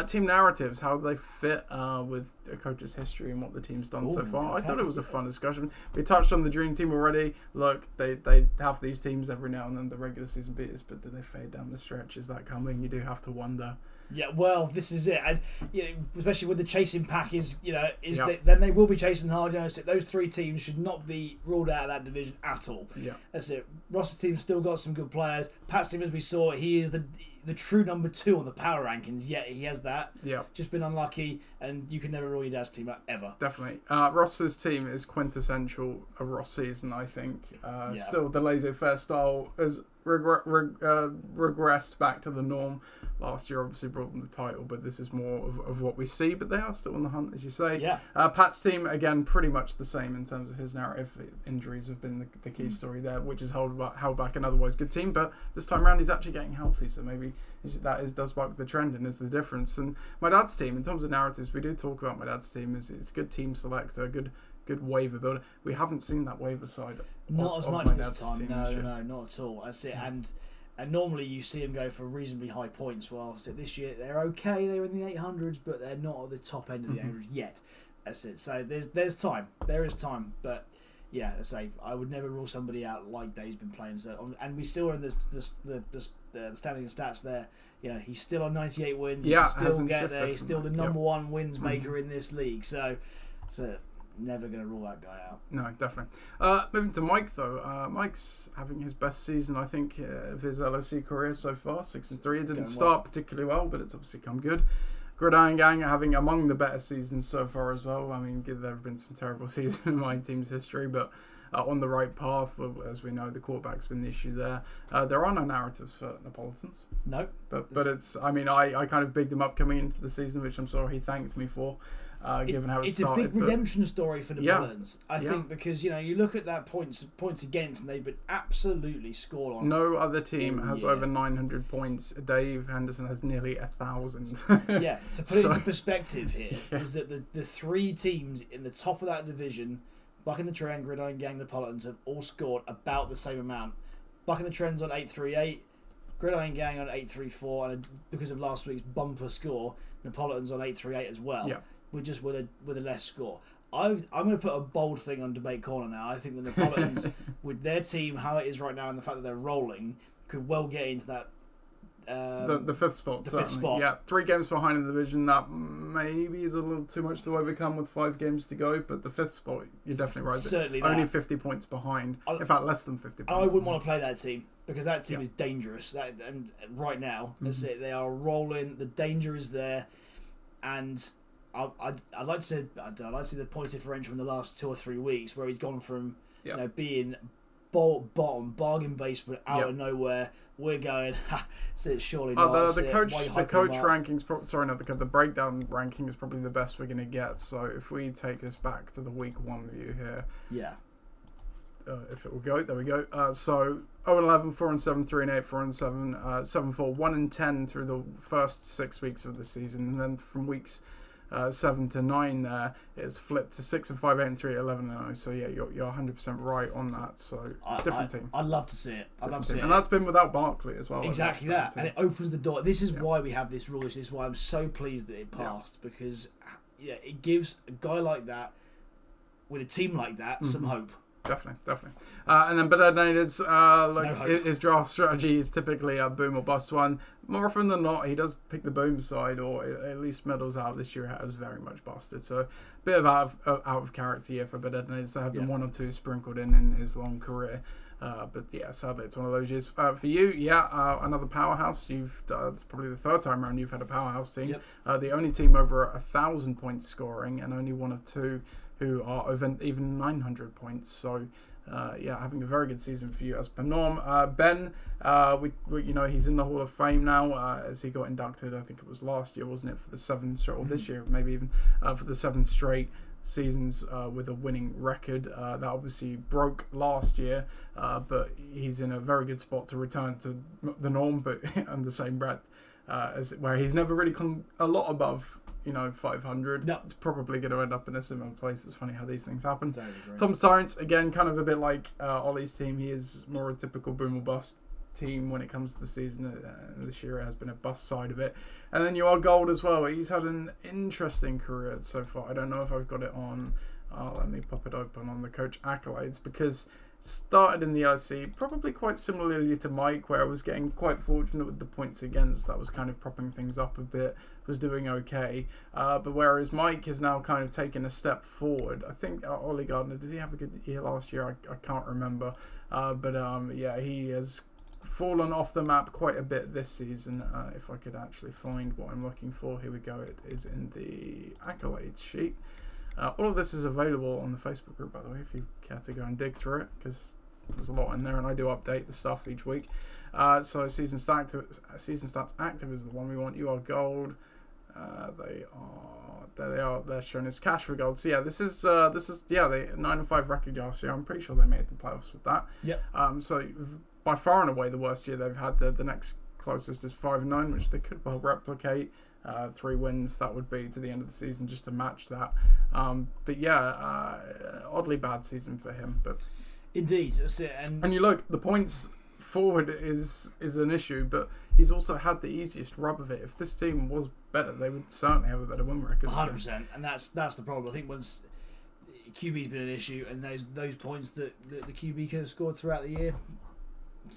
Team narratives, how they fit with a coach's history and what the team's done so far. I thought it was a fun discussion. We touched on the dream team already. Look, they have these teams every now and then, the regular season beaters, but do they fade down the stretch? Is that coming? You do have to wonder. Yeah, well, this is it, and especially with the chasing pack, then they will be chasing hard. So those 3 teams should not be ruled out of that division at all. Yeah, that's it. Ross's team's still got some good players. Pat's team, as we saw, he is the true number 2 on the power rankings. Yet he has that. Yeah, just been unlucky, and you can never rule your dad's team out ever. Definitely, Ross's team is quintessential a Ross season. I think still the laissez-faire style has regressed back to the norm. Last year obviously brought them the title, but this is more of what we see, but they are still on the hunt, as you say. Yeah. Pat's team, again, pretty much the same in terms of his narrative. Injuries have been the key story there, which has held back an otherwise good team, but this time around he's actually getting healthy, so maybe does buck the trend and is the difference. And my dad's team, in terms of narratives, we do talk about my dad's team, it's a good team selector, good waiver builder. We haven't seen that waiver side not as much this time. No, not at all. That's it. And normally you see them go for reasonably high points. Well, so this year they're okay. They're in the 800s, but they're not at the top end of the 800s yet. That's it. So there's time. There is time. But yeah, I say I would never rule somebody out like Dave's been playing. So and we still are in the standings and stats there. Yeah, he's still on 98 wins. Yeah, he can still get there. He's still the number 1 wins maker in this league. So never going to rule that guy out. No, definitely. Moving to Mike, though. Mike's having his best season, I think, of his LOC career so far. 6-3. It didn't start particularly well, but it's obviously come good. Gridiron Gang having among the better seasons so far as well. I mean, there have been some terrible seasons in my team's history, but on the right path. Well, as we know, the quarterback's been the issue there. There are no narratives for Napolitans. No. But it's, I mean, I kind of bigged him up coming into the season, which I'm sure he thanked me for, given how it started. It's a big redemption story for the Napolitans, I think, because, you look at that points against, and they've been absolutely scored on. No other team has over 900 points. Dave Henderson has nearly 1,000. Yeah, to put it into perspective here, is that the three teams in the top of that division, Buck and the Trend, Gridiron Gang, Napolitans, have all scored about the same amount. Buck and the Trend's on 838, Gridiron Gang on 834, and because of last week's bumper score, Napolitans on 838 as well. Yeah. We're just with a less score. I'm going to put a bold thing on Debate Corner now. I think the Napolitans, with their team, how it is right now, and the fact that they're rolling, could well get into that. The fifth spot, certainly. Yeah, 3 games behind in the division. That maybe is a little too much to overcome with 5 games to go. But the fifth spot, you're definitely right. Certainly, only 50 points behind. In fact, less than 50 points. I wouldn't want to play that team because that team is dangerous. And right now, that's it. They are rolling. The danger is there, and I'd like to see the point differential in the last 2 or 3 weeks where he's gone from being bottom bargain basement out of nowhere. We're going. Surely not. The coach rankings. The breakdown ranking is probably the best we're going to get. So if we take this back to the week 1 view here, if it will go, there we go. So 0-11, 4-7, 3-8, 4-7, 7-4, 1-10 through the first 6 weeks of the season, and then from weeks 7 to 9 there, it's flipped to 6-5, 8-3, 11-0. So yeah, you're 100% right on that. So different team. I'd love to see it. And that's been without Barkley as well. Exactly that, and it opens the door. This is why we have this rule. This is why I'm so pleased that it passed because it gives a guy like that with a team like that some hope. Definitely. And then Benedet's his draft strategy is typically a boom or bust one. More often than not, he does pick the boom side, or at least medals out. This year it has very much busted. So a bit of out of character here for Benedet's. There have been 1 or 2 sprinkled in his long career. But yeah, sadly it's one of those years. For you, another powerhouse. It's probably the 3rd time around you've had a powerhouse team. Yep. The only team over 1,000 points scoring, and only 1 of 2 who are over even 900 points. So, having a very good season for you as per norm. Ben, he's in the Hall of Fame now as he got inducted. I think it was last year, wasn't it, for the 7th straight, or this year, maybe even for the 7th straight seasons with a winning record. That obviously broke last year, but he's in a very good spot to return to the norm, but on the same breath, as where he's never really come a lot above 500. No. It's probably going to end up in a similar place. It's funny how these things happen. Totally. Tom Starrance, again, kind of a bit like Ollie's team. He is more a typical boom or bust team when it comes to the season. This year it has been a bust side of it. And then you are Gold as well. He's had an interesting career so far. I don't know if I've got it on. Let me pop it open on the coach accolades, because started in the LOC probably quite similarly to Mike, where I was getting quite fortunate with the points against. That was kind of propping things up a bit, was doing okay, but whereas Mike has now kind of taken a step forward. I think Ollie Gardner, did he have a good year last year? I can't remember, but he has fallen off the map quite a bit this season. If I could actually find what I'm looking for, here we go, it is in the accolades sheet. All of this is available on the Facebook group, by the way, if you care to go and dig through it, because there's a lot in there, and I do update the stuff each week. So season stats active is the one we want. You are Gold. There they are. They're shown as cash for Gold. So yeah, this is the 9-5 record last year. I'm pretty sure they made the playoffs with that. Yep. So by far and away the worst year they've had. The next closest is 5-9, which they could well replicate. 3 wins, that would be to the end of the season, just to match that. But yeah, oddly bad season for him. But indeed, that's it. And you look, the points forward is an issue, but he's also had the easiest rub of it. If this team was better, they would certainly have a better win record. 100%, and that's the problem. I think once QB's been an issue, and those points that the QB could have scored throughout the year,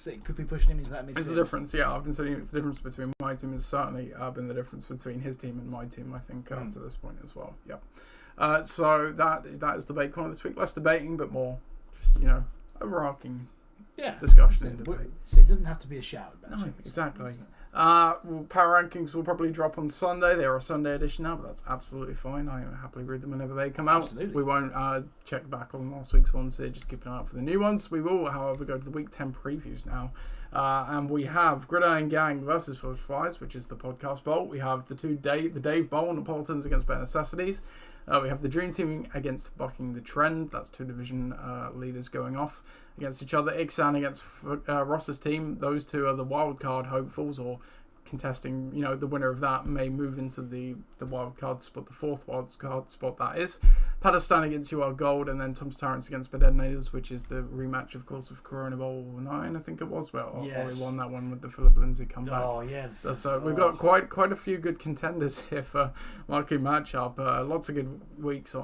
it could be pushing him into that midfield. It's the difference, yeah. I've been saying it's the difference between my team has certainly been the difference between his team and my team, I think, up to this point as well. Yeah. So that is debate corner this week. Less debating, but more just overarching discussion and debate. So it doesn't have to be a shout about it. No, exactly. Power rankings will probably drop on Sunday. They're a Sunday edition now, but that's absolutely fine. I happily read them whenever they come out. Absolutely. We won't check back on last week's ones here, just keep an eye out for the new ones. We will, however, go to the Week 10 previews now. And we have Gridiron Gang versus Forge Flies, which is the podcast bowl. We have the Dave Bowl, Napolitans against Bare Necessities. We have the Dream Team against Bucking the Trend. That's two division leaders going off against each other. Ixan against Ross's team. Those two are the wild card hopefuls, or contesting, the winner of that may move into the wild card spot, the fourth wild card spot that is. Padistan against UR Gold, and then Tom's Terrence against Bedetonators, which is the rematch, of course, of Corona Bowl 9, I think it was. Well, yes. Ollie won that one with the Philip Lindsay comeback. Oh, yeah. So we've got quite a few good contenders here for marquee matchup. Lots of good weeks,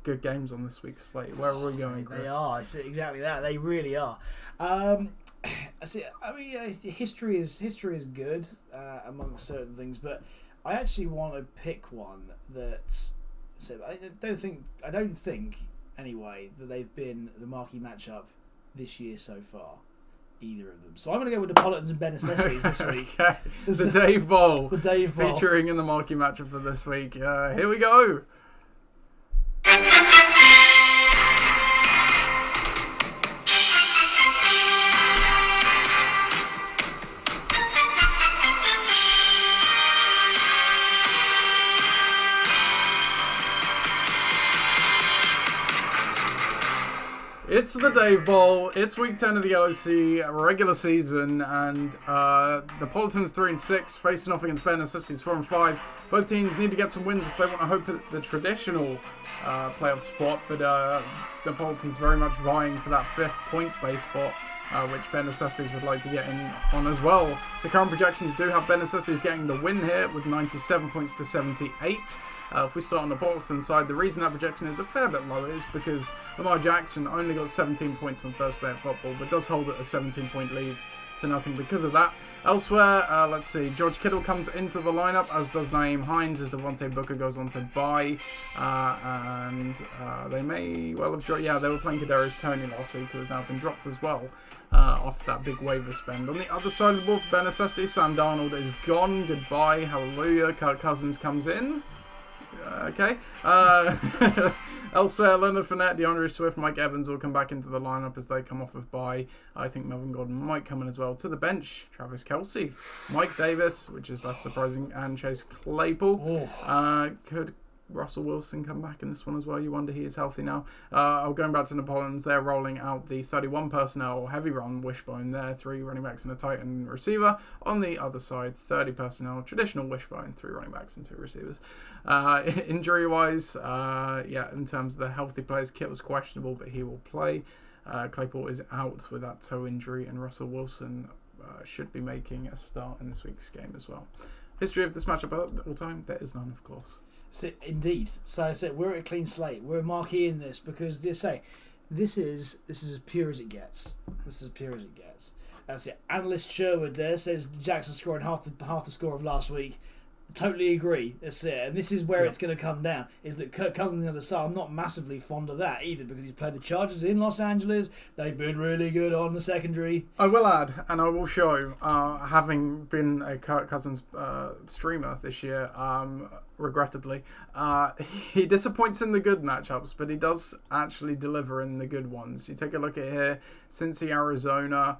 good games on this week's slate. Where are we going, Chris? They are. It's exactly that. They really are. History is good amongst certain things, but I actually want to pick one that. So I don't think anyway that they've been the marquee matchup this year so far, either of them. So I'm going to go with Napolitans and Bare Necessities this week. Okay. The Dave Bowl. The Dave Bowl. Featuring in the marquee matchup for this week. Here we go. It's the Dave Bowl. It's week 10 of the LOC regular season, and Napolitans 3-6 facing off against Bare Necessities 4-5. Both teams need to get some wins if they want to hope at the traditional playoff spot, but Napolitans very much vying for that fifth points-based spot, which Bare Necessities would like to get in on as well. The current projections do have Bare Necessities getting the win here with 97 points to 78. If we start on the Napolitan side, the reason that projection is a fair bit lower is because Lamar Jackson only got 17 points on Thursday Night Football, but does hold a 17-point lead to nothing because of that. Elsewhere, let's see, George Kittle comes into the lineup, as does Naeem Hines, as Devontae Booker goes on to bye, and they may well have dropped. Yeah, they were playing Kadarius Toney last week, who has now been dropped as well after that big waiver spend. On the other side of the ball for Bare Necessities, Sam Darnold is gone. Goodbye, hallelujah. Kirk Cousins comes in. Okay. Elsewhere, Leonard Fournette, DeAndre Swift, Mike Evans will come back into the lineup as they come off of bye. I think Melvin Gordon might come in as well. To the bench, Travis Kelce, Mike Davis, which is less surprising, and Chase Claypool. Could Russell Wilson come back in this one as well? You wonder, he is healthy now. Going back to Napolitans, they're rolling out the 31 personnel heavy run wishbone there, 3 running backs and a tight end receiver. On the other side, 30 personnel traditional wishbone, 3 running backs and 2 receivers. Injury wise, in terms of the healthy players, Kit was questionable, but he will play. Claypool is out with that toe injury, and Russell Wilson should be making a start in this week's game as well. History of this matchup at all time, there is none, of course. So, indeed. So I said we're at a clean slate. We're marqueing this because this is as pure as it gets. This is as pure as it gets. That's it. Analyst Sherwood there says Jackson scoring half the score of last week. Totally agree. That's it. And this is where it's going to come down. Is that Kirk Cousins on the other side? I'm not massively fond of that either because he's played the Chargers in Los Angeles. They've been really good on the secondary. I will add, and I will show, having been a Kirk Cousins streamer this year, regrettably, he disappoints in the good matchups, but he does actually deliver in the good ones. You take a look at here, Cincy, Arizona.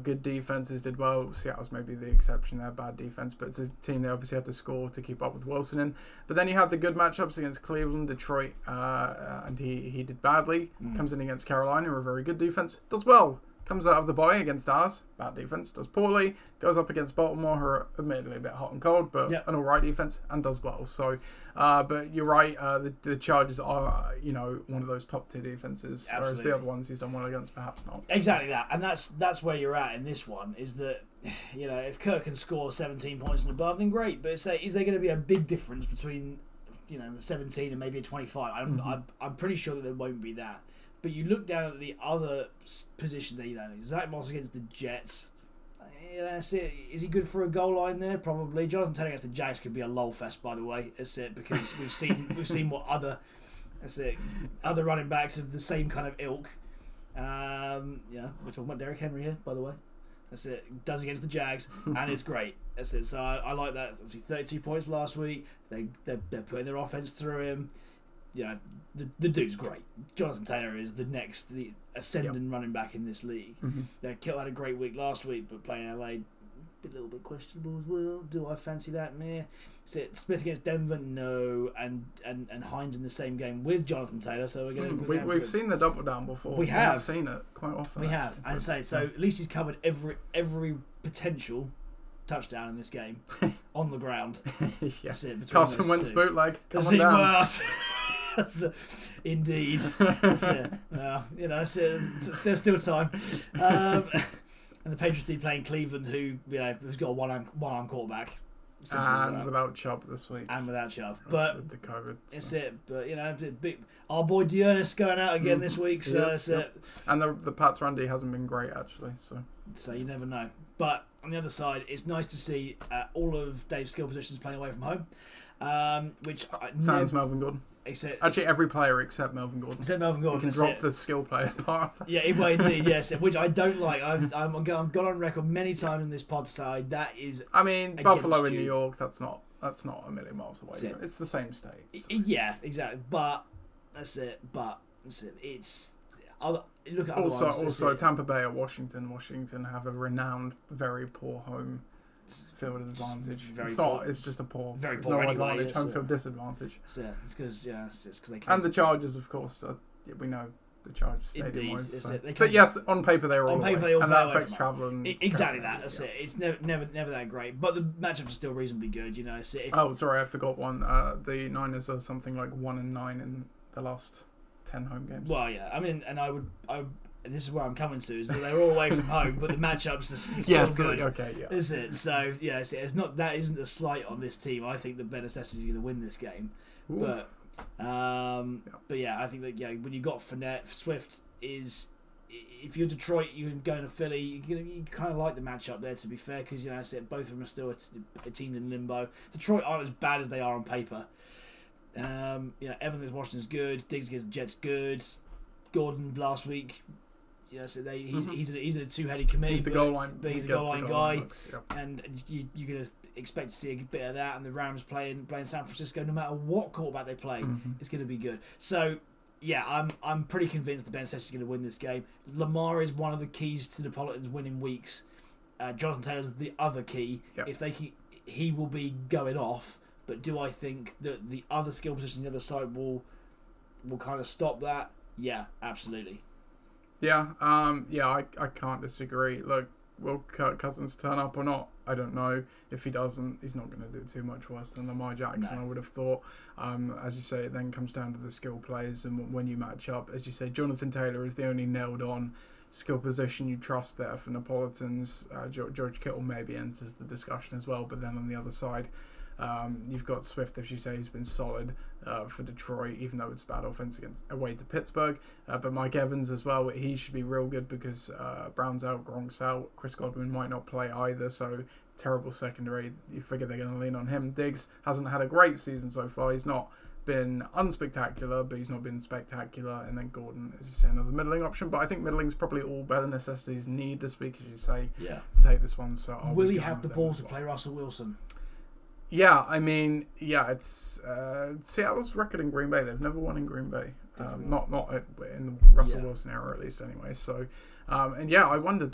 Good defenses did well. Seattle's maybe the exception there, bad defense, but it's a team they obviously had to score to keep up with Wilson in. But then you had the good matchups against Cleveland, Detroit, and he did badly. Comes in against Carolina, who are a very good defense, does well. Comes out of the bye against Dallas, bad defense, does poorly. Goes up against Baltimore, who are admittedly a bit hot and cold, but an alright defense, and does well. So, but you're right, the Chargers are, one of those top tier defenses, whereas the other ones he's done well against, perhaps not. Exactly that, and that's where you're at in this one, is that, if Kirk can score 17 points and above, then great, but is there going to be a big difference between, the 17 and maybe a 25? I'm pretty sure that there won't be that. But you look down at the other positions that Zach Moss against the Jets. That's it. Is he good for a goal line there? Probably. Jonathan Taylor against the Jags could be a lol fest, by the way. That's it, because we've seen what other running backs of the same kind of ilk. We're talking about Derrick Henry here, by the way. That's it. Does against the Jags, and it's great. That's it. So I like that. Obviously, 32 points last week. They're putting their offense through him. Yeah, the dude's great. Jonathan Taylor is the ascending running back in this league. Kittle had a great week last week, but playing LA, a little bit questionable as well. Do I fancy that? Meh. Smith against Denver, no, and Hines in the same game with Jonathan Taylor. So we're going to. We've seen the double down before. We have seen it quite often. We have, and so at least he's covered every potential touchdown in this game on the ground. Yeah. Carson Wentz bootleg. Come on down. Indeed. That's it. There's still time. And the Patriots team playing Cleveland, who has got a one-arm quarterback. And without Chubb this week. But with the COVID. It's it. But our boy Dearness going out again this week. So that's it. And the Pats Randy hasn't been great actually. So you never know. But on the other side, it's nice to see all of Dave's skill positions playing away from home. Which sans Melvin Gordon. Actually, every player except Melvin Gordon. You can drop the skill player part. Yeah, well, indeed, yes. Which I don't like. I've gone on record many times in this pod side. That is. I mean, Buffalo in New York. That's not a million miles away. It's the same state. Yeah, exactly. But that's it. It's. Look at also Tampa Bay or Washington. Washington have a renowned, very poor home field advantage. It's just a poor. Very it's poor no anyway, advantage. Home field disadvantage. So it's because they. And the Chargers, of course. We know the Chargers stadium wise. So. But yes, on paper they were all away. And that affects travel and exactly that. That's it. It's never that great. But the matchups are still reasonably good. Sorry, I forgot one. The Niners are something like 1-9 in the last 10 home games. Well, yeah. I mean, and I would. And this is where I'm coming to, is that they're all away from home, but the matchups are still good. Okay, yeah. Is it? So yeah, it's not that isn't a slight on this team. I think that Ben Assess is going to win this game, but yeah, I think that when you got Fournette, Swift is. If you're Detroit, you're going to Philly. You kind of like the matchup there, to be fair, because both of them are still a team in limbo. Detroit aren't as bad as they are on paper. Evans against Washington's good. Diggs against the Jets good. Gordon last week. He's a two-headed committee. He's the goal line. But he's a goal line guy, and you're going to expect to see a bit of that. And the Rams playing San Francisco, no matter what quarterback they play, it's going to be good. So yeah, I'm pretty convinced that Ben Assess is going to win this game. Lamar is one of the keys to Napolitan's winning weeks. Jonathan Taylor's the other key. Yep. If they can, he will be going off. But do I think that the other skill positions on the other side will kind of stop that? Yeah, absolutely. Yeah, I can't disagree. Look, will Kirk Cousins turn up or not? I don't know. If he doesn't, he's not going to do too much worse than Lamar Jackson, I would have thought. As you say, it then comes down to the skill players, and when you match up, as you say, Jonathan Taylor is the only nailed-on skill position you trust there for Napolitans. George Kittle maybe enters the discussion as well, but then on the other side, you've got Swift, as you say, who's been solid for Detroit, even though it's bad offense away to Pittsburgh. But Mike Evans as well, he should be real good because Brown's out, Gronk's out, Chris Godwin might not play either, so terrible secondary. You figure they're going to lean on him. Diggs hasn't had a great season so far. He's not been unspectacular, but he's not been spectacular. And then Gordon, as you say, another middling option. But I think middling's probably all better necessities need this week, as you say, to take this one. So will he have the balls to play Russell Wilson? Yeah, I mean, it's Seattle's record in Green Bay. They've never won in Green Bay. Not in the Russell Wilson era, at least, anyway. So, I wonder, and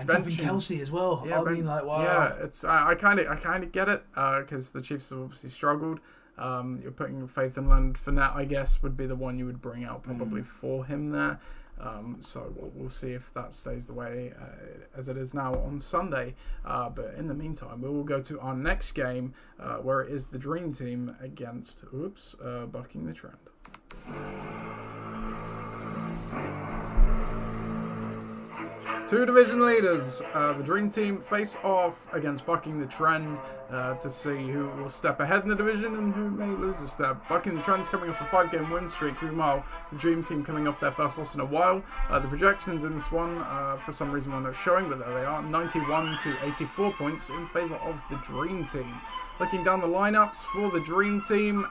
dropping Kelsey as well. Yeah, wow. Yeah, it's I kind of get it because the Chiefs have obviously struggled. You're putting faith in Leonard Fournette, I guess, would be the one you would bring out probably for him there. So we'll see if that stays the way as it is now on Sunday. But in the meantime, we will go to our next game where it is the Dream Team against, Bucking the Trend. Two division leaders, the Dream Team, face off against Bucking the Trend to see who will step ahead in the division and who may lose a step. Bucking the Trend's coming off a 5-game win streak, meanwhile the Dream Team coming off their first loss in a while. The projections in this one, for some reason, were not showing, but there they are, 91 to 84 points in favour of the Dream Team. Looking down the lineups for the Dream Team,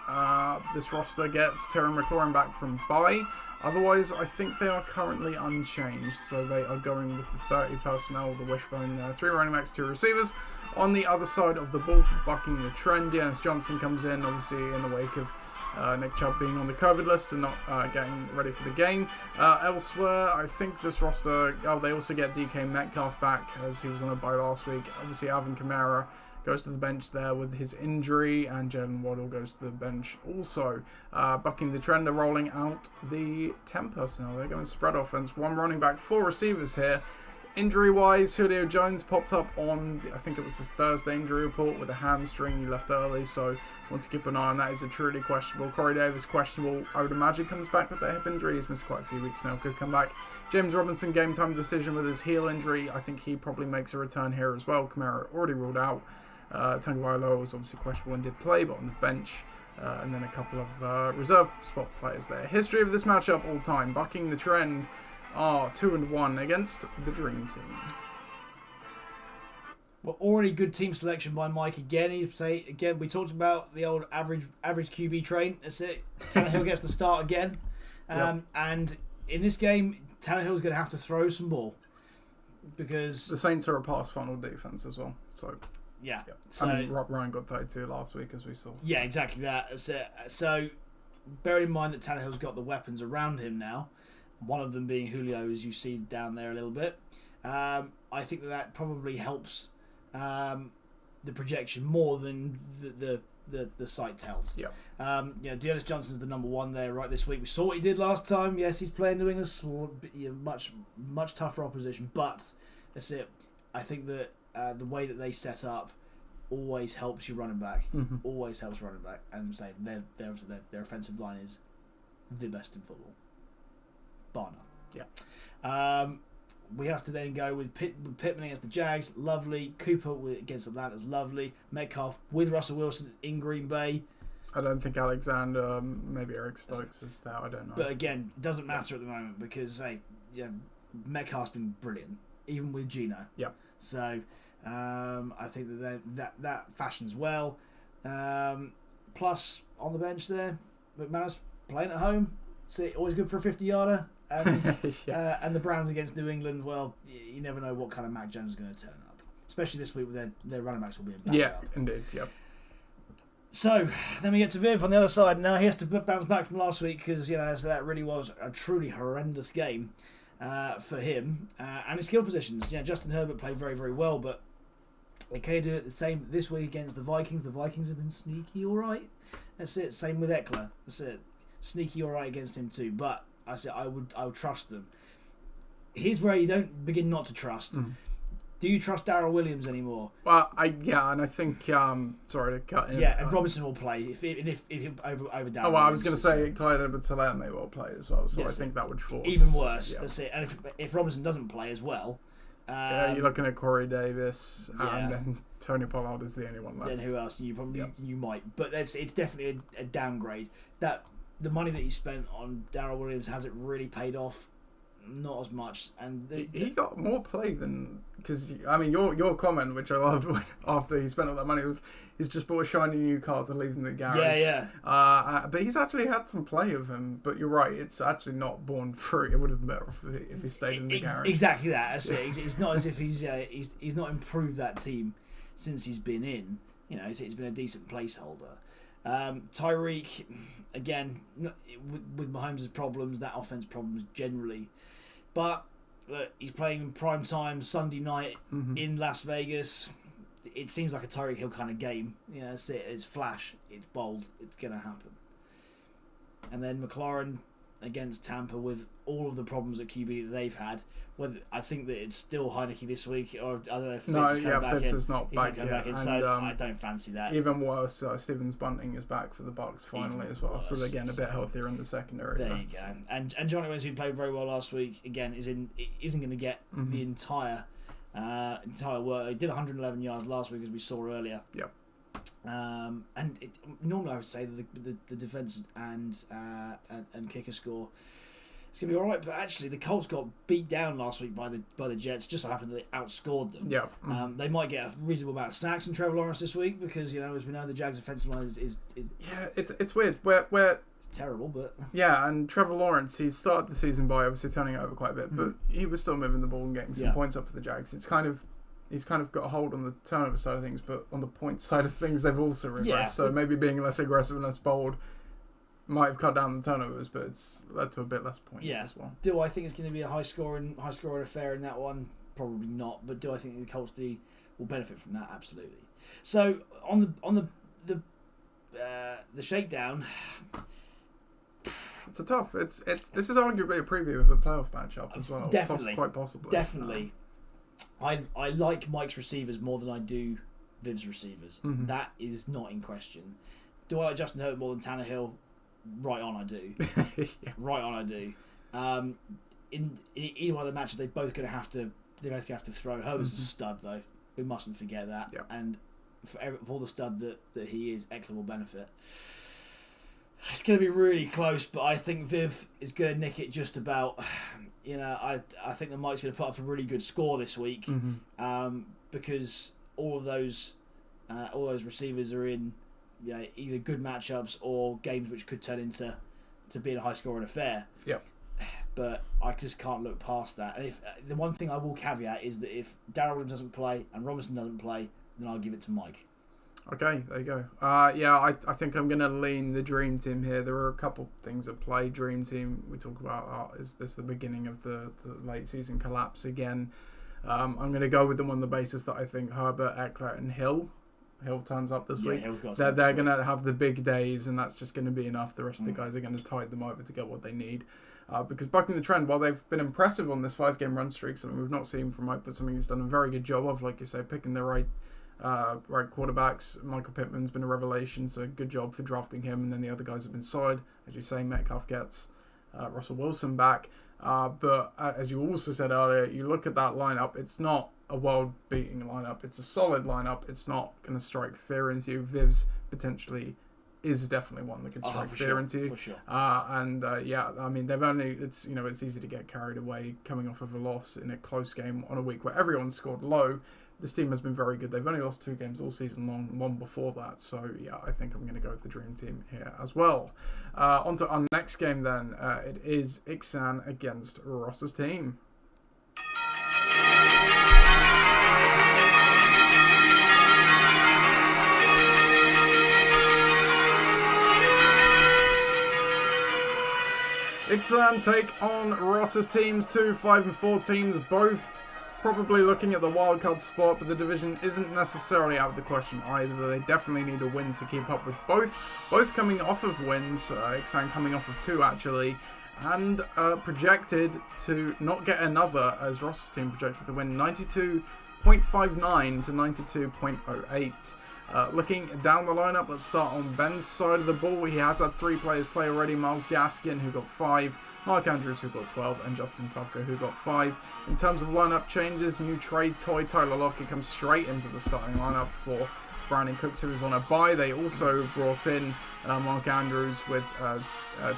this roster gets Terry McLaurin back from bye. Otherwise, I think they are currently unchanged. So they are going with the 30 personnel, the wishbone, 3 running backs, 2 receivers. On the other side of the ball, for bucking the trend, Dennis Johnson comes in, obviously in the wake of Nick Chubb being on the COVID list and not getting ready for the game. Elsewhere, I think this roster, they also get DK Metcalf back as he was on a bye last week. Obviously, Alvin Kamara goes to the bench there with his injury, and Jalen Waddle goes to the bench also. Bucking the trend, are rolling out the 10 personnel. They're going spread offense. 1 running back, 4 receivers here. Injury-wise, Julio Jones popped up on, I think it was the Thursday injury report with a hamstring. He left early, so want to keep an eye on that. Is it truly questionable? Corey Davis, questionable. I would imagine comes back with that hip injury. He's missed quite a few weeks now. Could come back. James Robinson, game time decision with his heel injury. I think he probably makes a return here as well. Kamara already ruled out. Tagovailoa was obviously questionable and did play, but on the bench. And then a couple of reserve spot players there. History of this matchup all time. Bucking the trend are 2-1 against the Dream Team. Well, already good team selection by Mike again. We talked about the old average QB train. That's it. Tannehill gets the start again. And in this game, Tannehill's going to have to throw some ball. Because the Saints are a pass funnel defense as well. So yeah. Yep. So, I mean, Ryan got 32 last week, as we saw. Yeah, exactly that. That's it. So bearing in mind that Tannehill's got the weapons around him now, one of them being Julio, as you see down there a little bit, I think that probably helps the projection more than the site tells. Yeah. Dearness Johnson's the number 1 there right this week. We saw what he did last time. Yes, he's playing New England much tougher opposition, but that's it. I think that the way that they set up always helps you running back. Mm-hmm. Always helps running back. And say their offensive line is the best in football. Bar none. Yeah. We have to then go with Pittman against the Jags. Lovely. Cooper against Atlanta's lovely. Metcalf with Russell Wilson in Green Bay. I don't think Alexander, maybe Eric Stokes is there. I don't know. But again, it doesn't matter at the moment because Metcalf's been brilliant, even with Gino. Yeah. So I think that fashions well. Plus on the bench there, McManus playing at home. So always good for a 50-yarder. And, and the Browns against New England, well, you never know what kind of Mac Jones is going to turn up. Especially this week with their running backs will be in Yeah, indeed, yep. So, then we get to Viv on the other side. Now he has to bounce back from last week because, so that really was a truly horrendous game for him. And his skill positions. Justin Herbert played very, very well, but they can't do it the same this week against the Vikings. The Vikings have been sneaky all right. That's it. Same with Eckler. That's it. Sneaky all right against him too. But I said I would trust them. Here's where you don't begin not to trust. Mm. Do you trust Darrell Williams anymore? Well, and I think sorry to cut in. Yeah, and Robinson will play if over Darrell. Oh, well, I was going to say Clyde Edwards-Helaire may well play as well, so yes, I think that would force even worse. Yeah. That's it. And if Robinson doesn't play as well, you're looking at Corey Davis, and then Tony Pollard is the only one left. Then who else? You probably you might, but it's definitely a downgrade. That the money that he spent on Darrell Williams hasn't really paid off. Not as much, and he got more play than because your comment, which I loved after he spent all that money, was he's just bought a shiny new car to leave in the garage. Yeah. But he's actually had some play of him. But you're right, it's actually not borne fruit. It would have been better if he stayed in the garage. Exactly that. That's it. It's not as if he's not improved that team since he's been in. It's been a decent placeholder. Tyreek, again, with Mahomes' problems, that offense problems generally. But look, he's playing prime time Sunday night in Las Vegas. It seems like a Tyreek Hill kind of game. That's it. It's flash. It's bold. It's going to happen. And then McLaurin against Tampa with all of the problems at QB that they've had. Whether I think that it's still Heineke this week, or I don't know if Fitz is not back yet. And, so I don't fancy that. Even worse, Stevens Bunting is back for the Bucs finally as well. So they're getting a bit healthier in the secondary. There you go. And Johnny Wentz, who played very well last week, again isn't going to get the entire work. He did 111 yards last week, as we saw earlier. Yep. Normally I would say that the defense and kicker score it's gonna be all right. But actually, the Colts got beat down last week by the Jets. Just so happened that they outscored them. Yeah. They might get a reasonable amount of sacks from Trevor Lawrence this week because as we know, the Jags' offensive line is yeah, it's weird. Where it's terrible, but yeah, and Trevor Lawrence, he started the season by obviously turning it over quite a bit, but he was still moving the ball and getting some points up for the Jags. He's kind of got a hold on the turnover side of things, but on the point side of things, they've also regressed. Yeah. So maybe being less aggressive and less bold might have cut down the turnovers, but it's led to a bit less points as well. Do I think it's going to be a high scoring affair in that one? Probably not. But do I think the Colts will benefit from that? Absolutely. So on the shakedown, it's a tough. This is arguably a preview of a playoff matchup as well. Definitely, quite possibly. Definitely. I like Mike's receivers more than I do Viv's receivers. Mm-hmm. That is not in question. Do I like Justin Herbert more than Tannehill? Right on, I do. Yeah. Right on, I do. In either one of the matches, they're both going to have to throw. Herbert's a stud, though. We mustn't forget that. Yeah. And for all the stud that he is, Eckler will benefit. It's going to be really close, but I think Viv is going to nick it just about. I think that Mike's going to put up a really good score this week, because all those receivers are in either good matchups or games which could turn into being a high scoring affair. Yep. But I just can't look past that. And if the one thing I will caveat is that if Darrell Williams doesn't play and Robinson doesn't play, then I'll give it to Mike. Okay, there you go. I think I'm going to lean the Dream Team here. There are a couple things at play. Dream Team, we talk about, is this the beginning of the late season collapse again? I'm going to go with them on the basis that I think Herbert, Eckler and Hill turns up this week. They're going to have the big days, and that's just going to be enough. The rest of the guys are going to tide them over to get what they need. Because bucking the trend, while they've been impressive on this 5-game run streak, something we've not seen from Mike, but something he's done a very good job of, like you say, picking the right quarterbacks. Michael Pittman's been a revelation, so good job for drafting him, and then the other guys have been solid. As you say, Metcalf gets Russell Wilson back. But as you also said earlier, you look at that lineup, it's not a world-beating lineup. It's a solid lineup. It's not going to strike fear into you. Viv's potentially is definitely one that could strike fear into you. For sure. They've only, it's easy to get carried away coming off of a loss in a close game on a week where everyone scored low. This team has been very good. They've only lost 2 games all season long, one before that. So, I think I'm going to go with the Dream Team here as well. On to our next game then. It is Ixan against Ross's team. Ixan take on Ross's teams, 2 5-4 teams, both probably looking at the wildcard spot, but the division isn't necessarily out of the question either. They definitely need a win to keep up with both coming off of wins, Ixan coming off of 2 actually, and projected to not get another, as Ross's team projected to win 92.59 to 92.08. Looking down the lineup, let's start on Ben's side of the ball. He has had 3 players play already. Myles Gaskin, who got 5, Mark Andrews, who got 12, and Justin Tucker, who got 5. In terms of lineup changes, new trade toy Tyler Lockett comes straight into the starting lineup for Brandon Cooks, who was on a bye. They also brought in Mark Andrews with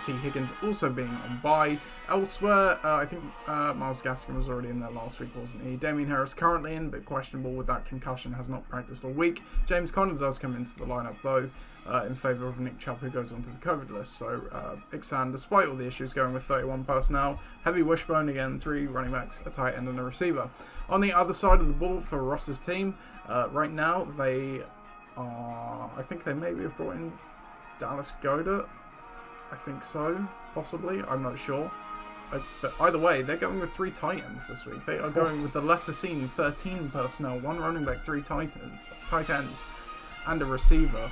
T. Higgins also being on bye. Elsewhere, I think Myles Gaskin was already in there last week, wasn't he? Damien Harris currently in, but questionable with that concussion, has not practiced all week. James Conner does come into the lineup, though, in favour of Nick Chubb, who goes onto the COVID list. So, Ixan, despite all the issues, going with 31 personnel. Heavy wishbone again, 3 running backs, a tight end, and a receiver. On the other side of the ball for Ross's team, right now, they are, I think they maybe have brought in Dallas Goedert. I think so, possibly. I'm not sure. But either way, they're going with 3 tight ends this week. They are going with the lesser seen 13 personnel, 1 running back, 3 tight ends, and a receiver.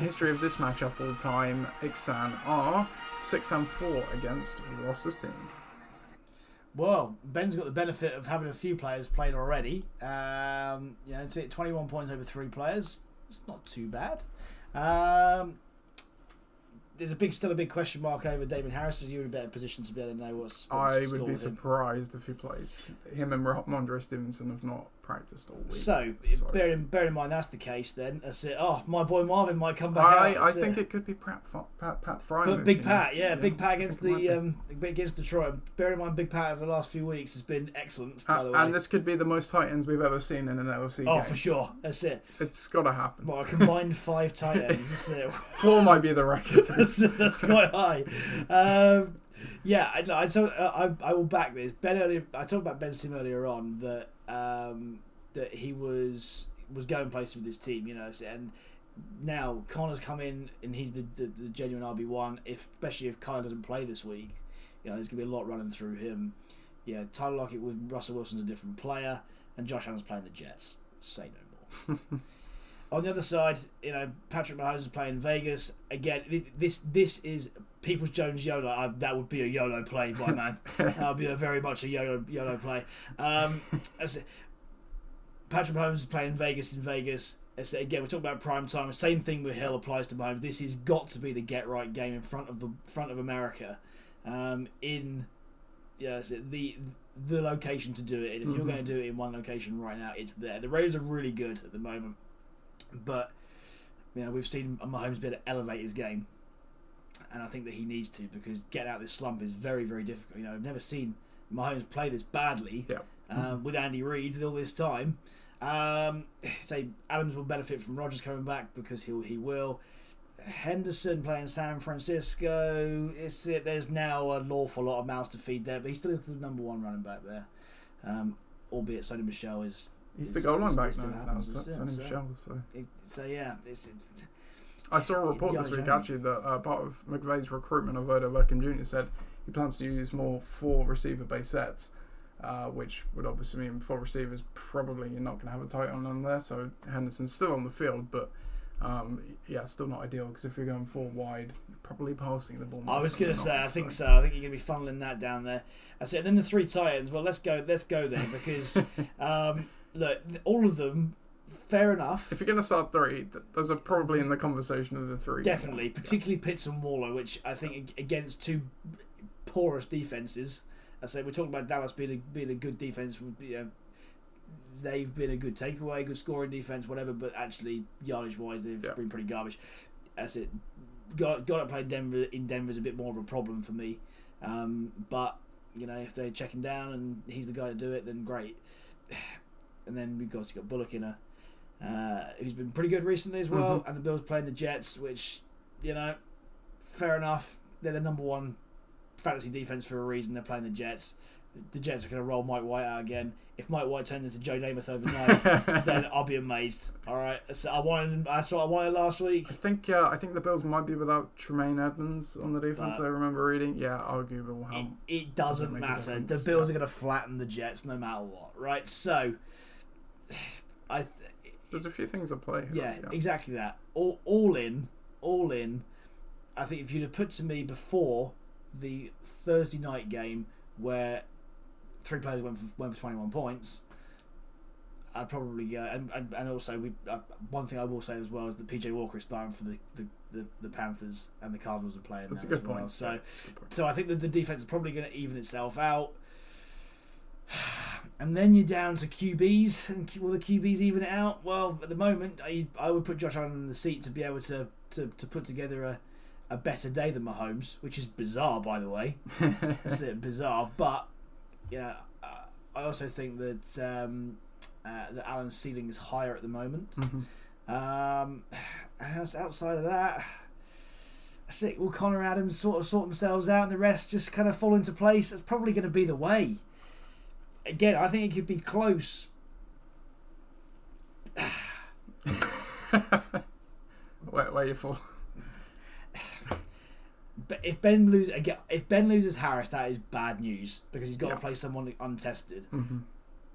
History of this matchup all time, Ixan are 6-4 against Ross's team. Well, Ben's got the benefit of having a few players played already. 21 points over 3 players. It's not too bad. there's still a big question mark over Damien Harris. Are you in a better position to be able to know what's I the score would be with him? surprised if he plays. Him and Ramondre Stevenson have not practiced all week. So, bear in mind that's the case then. That's it. Oh, my boy Marvin might come back out. I think it could be Pat Fry. But Big Pat, Big Pat against against Detroit. Bear in mind, Big Pat over the last few weeks has been excellent. By the way, and this could be the most tight ends we've ever seen in an LOC game. Oh, for sure. That's it. It's got to happen. Well, a combined 5 tight ends. That's it. 4 might be the record. That's quite high. I will back this. I talked about Ben Sim earlier on that that he was going places with his team, and now Connor's come in and he's the genuine RB1. Especially if Kyle doesn't play this week, there's gonna be a lot running through him. Yeah, Tyler Lockett with Russell Wilson's a different player, and Josh Allen's playing the Jets. Say no more. On the other side, Patrick Mahomes is playing Vegas again. This is Peoples Jones YOLO. That would be a YOLO play, my man. That would be very much a YOLO play. Patrick Mahomes is playing Vegas in Vegas. Again, we're talking about prime time. Same thing with Hill applies to Mahomes. This has got to be the get right game in front of America, in the location to do it. And if you're going to do it in one location right now, it's there. The Raiders are really good at the moment. But we've seen Mahomes be able to elevate his game, and I think that he needs to, because getting out of this slump is very, very difficult. I've never seen Mahomes play this badly with Andy Reid all this time. Say Adams will benefit from Rodgers coming back because he will. Henderson playing San Francisco. There's now an awful lot of mouths to feed there, but he still is the number 1 running back there. Albeit Sony Michel is. He's the goal line back now. Sonny Michel. I saw a report this week actually that part of McVay's recruitment of Odell Beckham Jr. said he plans to use more 4 receiver-based sets, which would obviously mean 4 receivers. Probably you're not going to have a tight end on there, so Henderson's still on the field, but still not ideal, because if you're going 4 wide, you're probably passing the ball. I was going to say, I think so. I think you're going to be funneling that down there. I said, then the 3 tight ends. Well, let's go there because. Look, all of them, fair enough. If you're going to start 3, those are probably in the conversation of the 3. Definitely, particularly Pitts and Waller, which I think against 2 porous defenses. I say we're talking about Dallas being a good defense. They've been a good takeaway, good scoring defense, whatever. But actually, yardage wise, they've been pretty garbage. That's it. Got to play Denver in Denver is a bit more of a problem for me. But if they're checking down and he's the guy to do it, then great. And then we've got Bullock in who's been pretty good recently as well, and the Bills playing the Jets, which fair enough. They're the number 1 fantasy defense for a reason. They're playing the Jets. The Jets are going to roll Mike White out again. If Mike White turns into Joe Namath overnight, then I'll be amazed. All right, so that's what I wanted last week. I think the Bills might be without Tremaine Edmonds on the defense. I remember reading. Yeah, arguable. It doesn't matter. The Bills are going to flatten the Jets no matter what. Right, so. There's a few things at play here. Yeah, exactly that. All in. I think if you'd have put to me before the Thursday night game where 3 players went for 21 points, I'd probably go. And also, one thing I will say as well is that PJ Walker is starting for the Panthers, and the Cardinals are playing. That's a good point. So I think that the defense is probably going to even itself out. And then you're down to QBs, and will the QBs even it out? Well, at the moment, I would put Josh Allen in the seat to be able to put together a better day than Mahomes, which is bizarre, by the way. That's it, bizarre. But I also think that that Allen's ceiling is higher at the moment. And outside of that, that's it. Will Connor Adams sort themselves out, and the rest just kind of fall into place? That's probably going to be the way. Again, I think it could be close. Where you fall? But if Ben loses Harris, that is bad news, because he's got to play someone untested.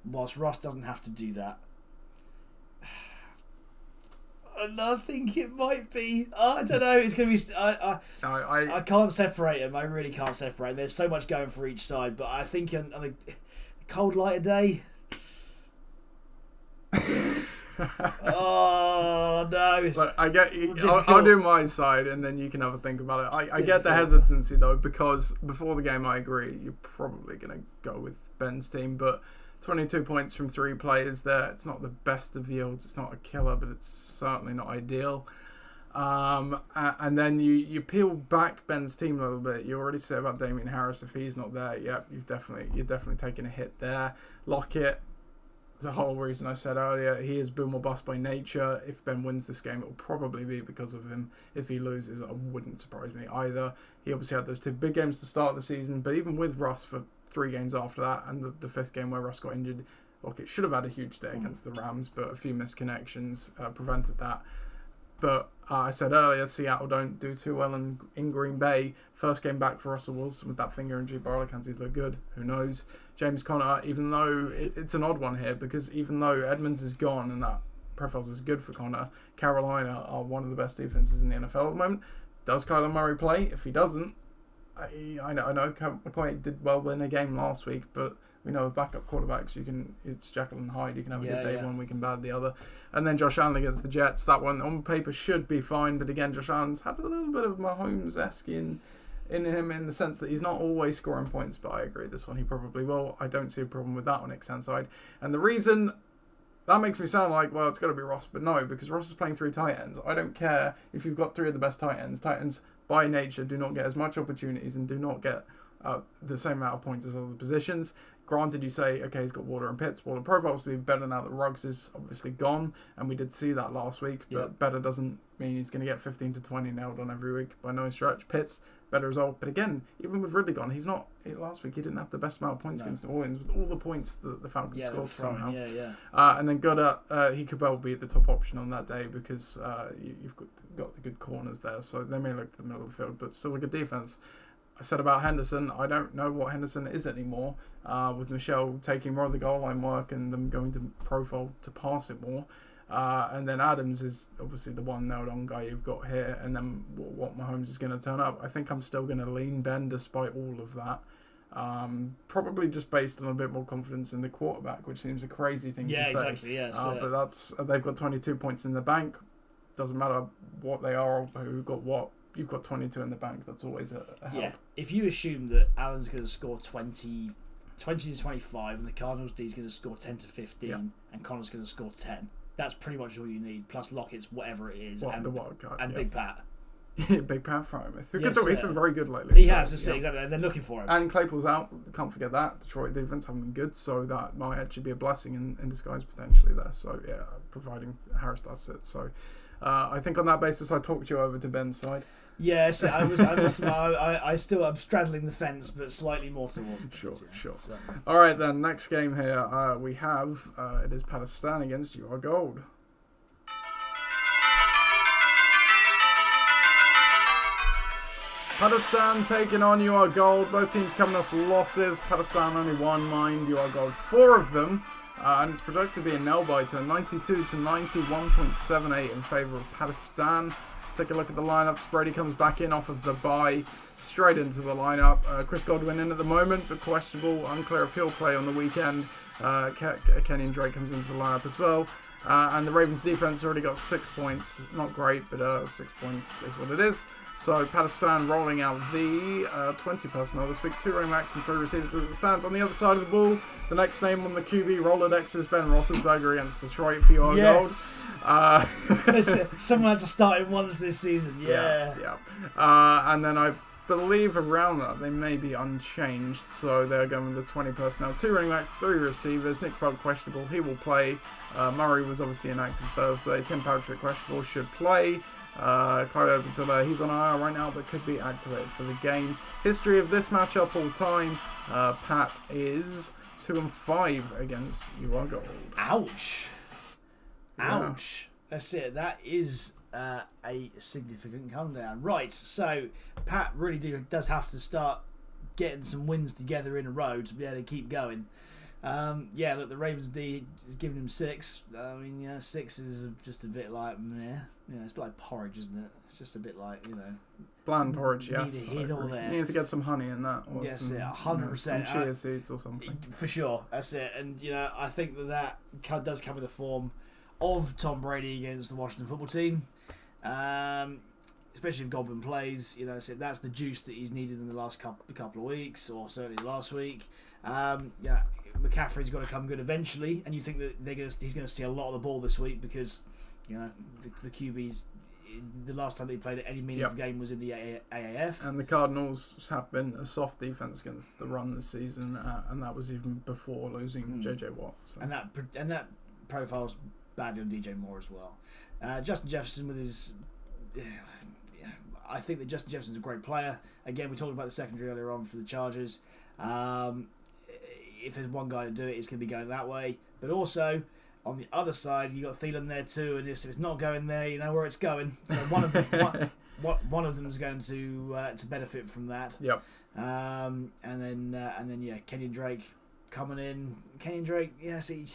Whilst Ross doesn't have to do that. And I think it might be. I don't know. It's going to be. I can't separate them. I really can't separate them. There's so much going for each side, but I think on the cold light of day. Oh no! know. Look, I get you. difficult. I'll do my side, and then you can have a think about it. I get the Difficult. hesitancy though, because before the game, I agree, you're probably gonna go with Ben's team, but 22 points from 3 players there. It's not the best of yields. It's not a killer, but it's certainly not ideal. And then you peel back Ben's team a little bit. You already said about Damian Harris. If he's not there, you're definitely taking a hit there. Lockett. The whole reason I said earlier, he is boom or bust by nature. If Ben wins this game, it will probably be because of him. If he loses, it wouldn't surprise me either. He obviously had those 2 big games to start the season, but even with Russ for 3 games after that, and the 5th game where Russ got injured, Lockett should have had a huge day against the Rams, but a few misconnections prevented that. But I said earlier, Seattle don't do too well in Green Bay. First game back for Russell Wilson with that finger injury. Barley-Kansas look good. Who knows? James Conner, even though it's an odd one here, because even though Edmonds is gone and that profiles is good for Conner, Carolina are one of the best defenses in the NFL at the moment. Does Kyler Murray play? If he doesn't, I know McCoy did well in a game last week, but we know with backup quarterbacks, it's Jekyll and Hyde. You can have a good day one week and bad the other. And then Josh Allen against the Jets. That one on paper should be fine, but again, Josh Allen's had a little bit of Mahomes-esque in him in the sense that he's not always scoring points, but I agree this one he probably will. I don't see a problem with that on X-Hand side. And the reason that makes me sound like, well, it's got to be Ross, but no, because Ross is playing 3 tight ends. I don't care if you've got 3 of the best tight ends. Tight ends, by nature, do not get as much opportunities and do not get the same amount of points as other positions. Granted, you say, okay, he's got Waller and Pitts. Waller profiles to be better now that Ruggs is obviously gone, and we did see that last week, but better doesn't mean he's going to get 15 to 20 nailed on every week by no stretch. Pitts, better result. But again, even with Ridley gone, last week he didn't have the best amount of points against New Orleans with all the points that the Falcons scored somehow. And then Goddard, he could well be the top option on that day because you've got the good corners there, so they may look to the middle of the field, but still a good defense. I said about Henderson, I don't know what Henderson is anymore, with Michelle taking more of the goal line work and them going to profile to pass it more. And then Adams is obviously the one nailed on guy you've got here, and then what Mahomes is going to turn up. I think I'm still going to lean Ben despite all of that. Probably just based on a bit more confidence in the quarterback, which seems a crazy thing to say. Exactly, yes. But they've got 22 points in the bank. Doesn't matter what they are or who got what. You've got 22 in the bank. That's always a help. Yeah. If you assume that Allen's going to score 20 to 25 and the Cardinals D is going to score 10 to 15 and Connor's going to score 10, that's pretty much all you need. Plus Lockett's whatever it is the wild card, and Big Pat. Big Pat Frymouth. He's been very good lately. He has, exactly. And they're looking for him. And Claypool's out. Can't forget that. Detroit defense haven't been good, so that might actually be a blessing in disguise potentially there. So yeah, providing Harris does it. So I think on that basis, I talked you over to Ben's side. Yes, I'm straddling the fence, but slightly more towards. Sure. So. All right, then. Next game here, we have it is Pakistan against You Are Gold. Pakistan taking on You Are Gold. Both teams coming off losses. Pakistan only 1, mind You Are Gold 4 of them. And it's projected to be a nail-biter, 92 to 91.78 in favour of Pakistan. Let's take a look at the lineups. Brady comes back in off of the bye, straight into the lineup. Chris Godwin in at the moment, but questionable. Unclear if he'll play on the weekend. Kenyon Drake comes into the lineup as well. And the Ravens defense already got 6 points. Not great, but 6 points is what it is. So Pakistan rolling out the 20 personnel this week. 2 running backs and 3 receivers as it stands. On the other side of the ball, the next name on the QB Rolodex is Ben Roethlisberger against Detroit for your gold. Someone had to start him once this season. Yeah. And then I believe around that they may be unchanged, so they're going with the 20 personnel. 2 running backs, 3 receivers. Nick Folk questionable, he will play. Murray was obviously inactive Thursday. Tim Patrick questionable, should play. Clyde Edwards-Helaire, he's on IR right now, but could be activated for the game. History of this matchup all time, Pat is 2-5 against You Are Gold. Ouch. That's it. That is a significant come down. Right, so Pat really does have to start getting some wins together in a row to be able to keep going. Look, the Ravens D is giving him 6. 6 is just a bit like meh. It's a bit like porridge, isn't it? It's just a bit like, bland porridge, yes. Need there. You need to get some honey in that. Or yes, some, 100%. Some chia seeds or something. For sure, that's it. And, I think that does cover the form. of Tom Brady against the Washington football team. Especially if Godwin plays, so that's the juice that he's needed in the last couple of weeks, or certainly last week. McCaffrey's got to come good eventually, and you think that he's going to see a lot of the ball this week because, the QBs. The last time they played any meaningful game was in the AAF. And the Cardinals have been a soft defense against the run this season, and that was even before losing J.J. Watt. So. And that profiles badly on DJ Moore as well. Justin Jefferson with his... I think that Justin Jefferson's a great player. Again, we talked about the secondary earlier on for the Chargers. If there's one guy to do it, it's going to be going that way. But also... on the other side, you got Thielen there too, and if it's not going there, you know where it's going. So one of them is going to benefit from that. Yep. And then Kenyon Drake coming in. Kenyon Drake, see,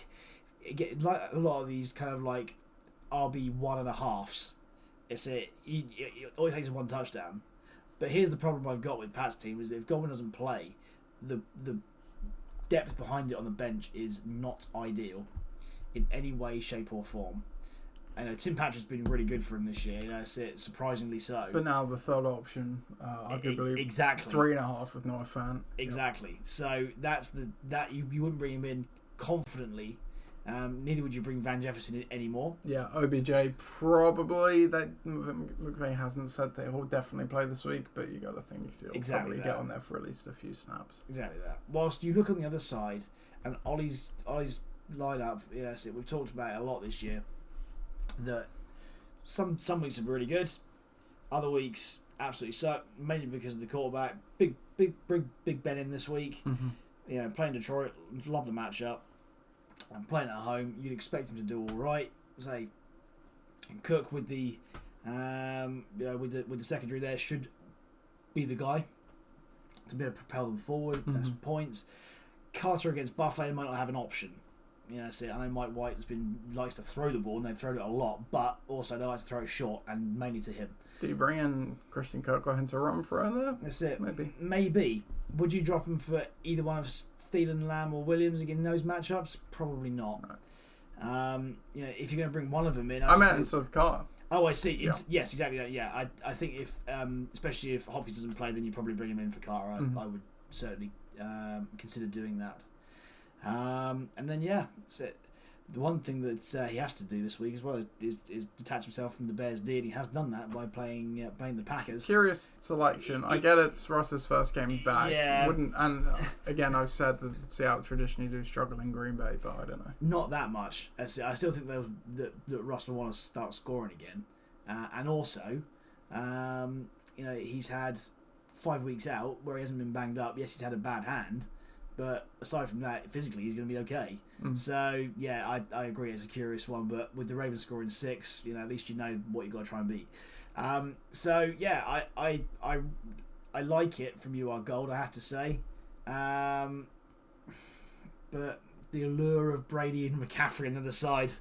like a lot of these kind of like RB 1.5s. It always takes one touchdown. But here's the problem I've got with Pat's team is that if Godwin doesn't play, the depth behind it on the bench is not ideal. In any way, shape, or form. I know Tim Patrick's been really good for him this year. Surprisingly so. But now the third option, arguably, exactly 3.5 with Noah Fant. Exactly. Yep. So that's you wouldn't bring him in confidently. Neither would you bring Van Jefferson in anymore. Yeah, OBJ probably. That McVay hasn't said that he'll definitely play this week, but you got to think he'll probably get on there for at least a few snaps. Exactly that. Whilst you look on the other side, and Ollie's lineup, we've talked about it a lot this year. That some weeks are really good, other weeks absolutely suck, mainly because of the quarterback. Big Ben in this week. Mm-hmm. Playing Detroit, love the matchup. And playing at home, you'd expect him to do all right. Say, Cook with the with the secondary there should be the guy to be able to propel them forward. That's points. Carter against Buffalo might not have an option. I know Mike White likes to throw the ball, and they've thrown it a lot, but also they like to throw it short, and mainly to him. Do you bring in Christian Kirk into a run for him there? That's it. Maybe. Would you drop him for either one of Thielen, Lamb, or Williams in those matchups? Probably not. No. If you're going to bring one of them in, I meant instead of Carter. Oh, I see. Yes, exactly that. Yeah, I think if, especially if Hopkins doesn't play, then you probably bring him in for Carter. I would certainly consider doing that. And then that's it. The one thing that he has to do this week as well is detach himself from the Bears D, and he has done that by playing the Packers. Curious selection. I get it's Ross's first game back. Yeah. And again, I've said that Seattle traditionally do struggle in Green Bay, but I don't know. Not that much. I still think that Ross will want to start scoring again, and also, he's had 5 weeks out where he hasn't been banged up. Yes, he's had a bad hand. But aside from that, physically he's going to be okay. So I agree. It's a curious one, but with the Ravens scoring 6, at least you know what you've got to try and beat. I like it from You Are Gold, I have to say. But the allure of Brady and McCaffrey on the other side,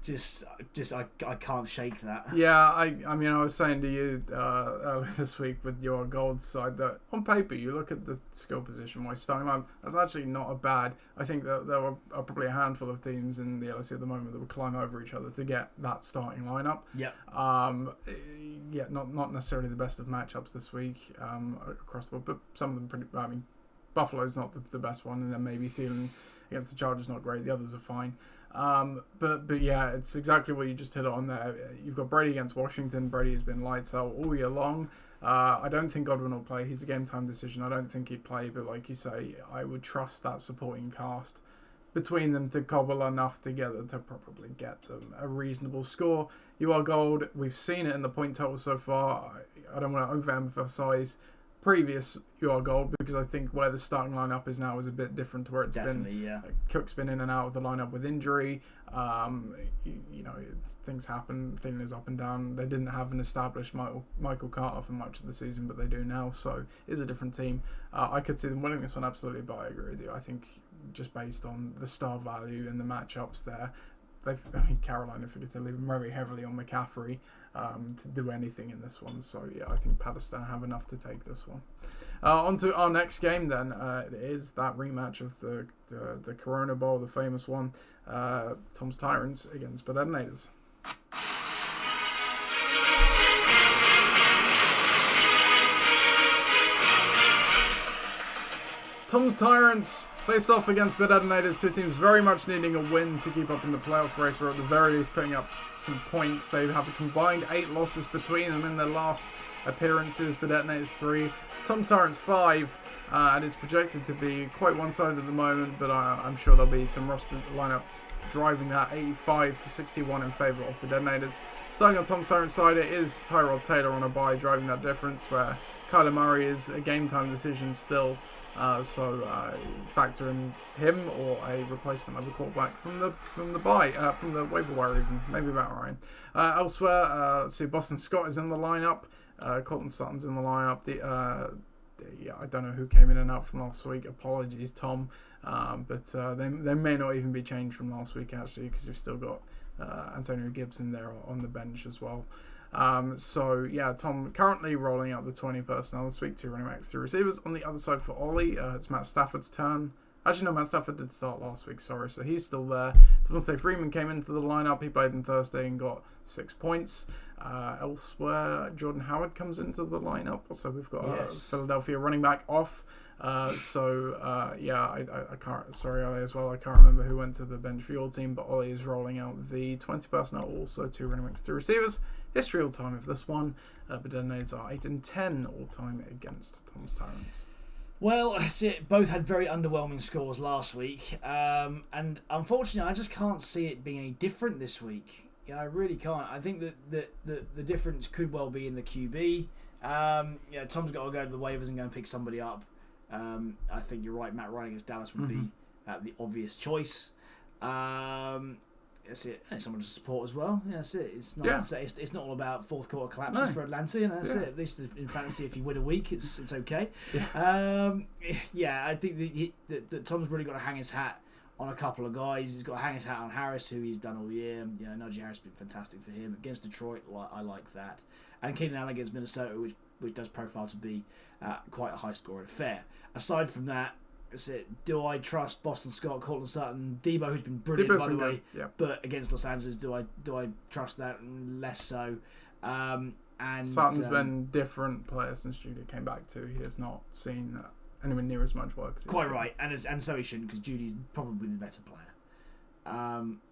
I can't shake that. Yeah, I was saying to you earlier this week with Your Gold side that on paper you look at the skill position wise starting line, that's actually not a bad. I think that there are probably a handful of teams in the LOC at the moment that would climb over each other to get that starting lineup. Yep. Not necessarily the best of matchups this week across the board, but some of them pretty. I mean, Buffalo's not the best one, and then maybe Thielen against the Chargers not great. The others are fine. But yeah, it's exactly what you just hit on there. You've got Brady against Washington. Brady has been lights out all year long. I don't think Godwin will play. He's a game time decision. I don't think he'd play, but like you say, I would trust that supporting cast between them to cobble enough together to probably get them a reasonable score. You Are Gold. We've seen it in the point total so far. I don't want to overemphasize previous You Are Gold because I think where the starting lineup is now is a bit different to where it's been. Yeah. Cook's been in and out of the lineup with injury. Things happen. Thielen is up and down. They didn't have an established Michael Carter for much of the season, but they do now. So it's a different team. I could see them winning this one absolutely, but I agree with you. I think just based on the star value and the matchups there, Carolina figured to lean very heavily on McCaffrey to do anything in this one. So yeah, I think Patterson have enough to take this one. On to our next game then. It is that rematch of the Corona Bowl, the famous one. Tom's Tyrants against Bud Detonators. Tom's Tyrants face off against Bud Detonators, two teams very much needing a win to keep up in the playoff race, or at the very least putting up some points. They have a combined 8 losses between them in their last appearances. Bud Detonators 3, Tom's Tyrants 5, and it's projected to be quite one-sided at the moment, but I'm sure there'll be some roster lineup driving that 85 to 61 in favour of the Detonators. Starting on Tom's Tyrants side, it is Tyrell Taylor on a bye driving that difference, where Kyler Murray is a game-time decision still. So factor in him or a replacement of a quarterback from the waiver wire even, maybe Matt Ryan. Elsewhere, let's see, Boston Scott is in the lineup. Colton Sutton's in the lineup. I don't know who came in and out from last week. Apologies, Tom. But they may not even be changed from last week actually, because you've still got Antonio Gibson there on the bench as well. So yeah, Tom currently rolling out the 20 personnel this week, 2 running backs, 3 receivers. On the other side for Ollie, it's Matt Stafford's turn. Actually, no, Matt Stafford did start last week, sorry, so he's still there. Devontae Freeman came into the lineup. He played on Thursday and got 6 points. Elsewhere, Jordan Howard comes into the lineup. So we've got Philadelphia running back off. I can't. Sorry, Ollie as well. I can't remember who went to the bench for your team, but Ollie is rolling out the 20 personnel. Also, 2 running backs, 2 receivers. History all time of this one, but Detonators are 8-10 all time against Tom's Tyrants. Well, that's it. Both had very underwhelming scores last week, and unfortunately, I just can't see it being any different this week. Yeah, I really can't. I think that the difference could well be in the QB. Tom's got to go to the waivers and go and pick somebody up. I think you're right. Matt Ryan against Dallas would be the obvious choice. That's it. And someone to support as well. Yeah, that's it. It's not. It's not all about fourth quarter collapses for Atlanta. That's it. At least in fantasy, if you win a week, it's okay. Yeah. I think that Tom's really got to hang his hat on a couple of guys. He's got to hang his hat on Harris, who he's done all year. Najee Harris has been fantastic for him against Detroit. I like that. And Keenan Allen against Minnesota, which does profile to be quite a high scoring affair. Aside from that, that's it. Do I trust Boston Scott, Cortland Sutton, Debo, who's been brilliant by the way, but against Los Angeles, do I trust that? Less so. And Sutton's been different player since Judy came back too. He has not seen anywhere near as much work. Quite right, and so he shouldn't, because Judy's probably the better player.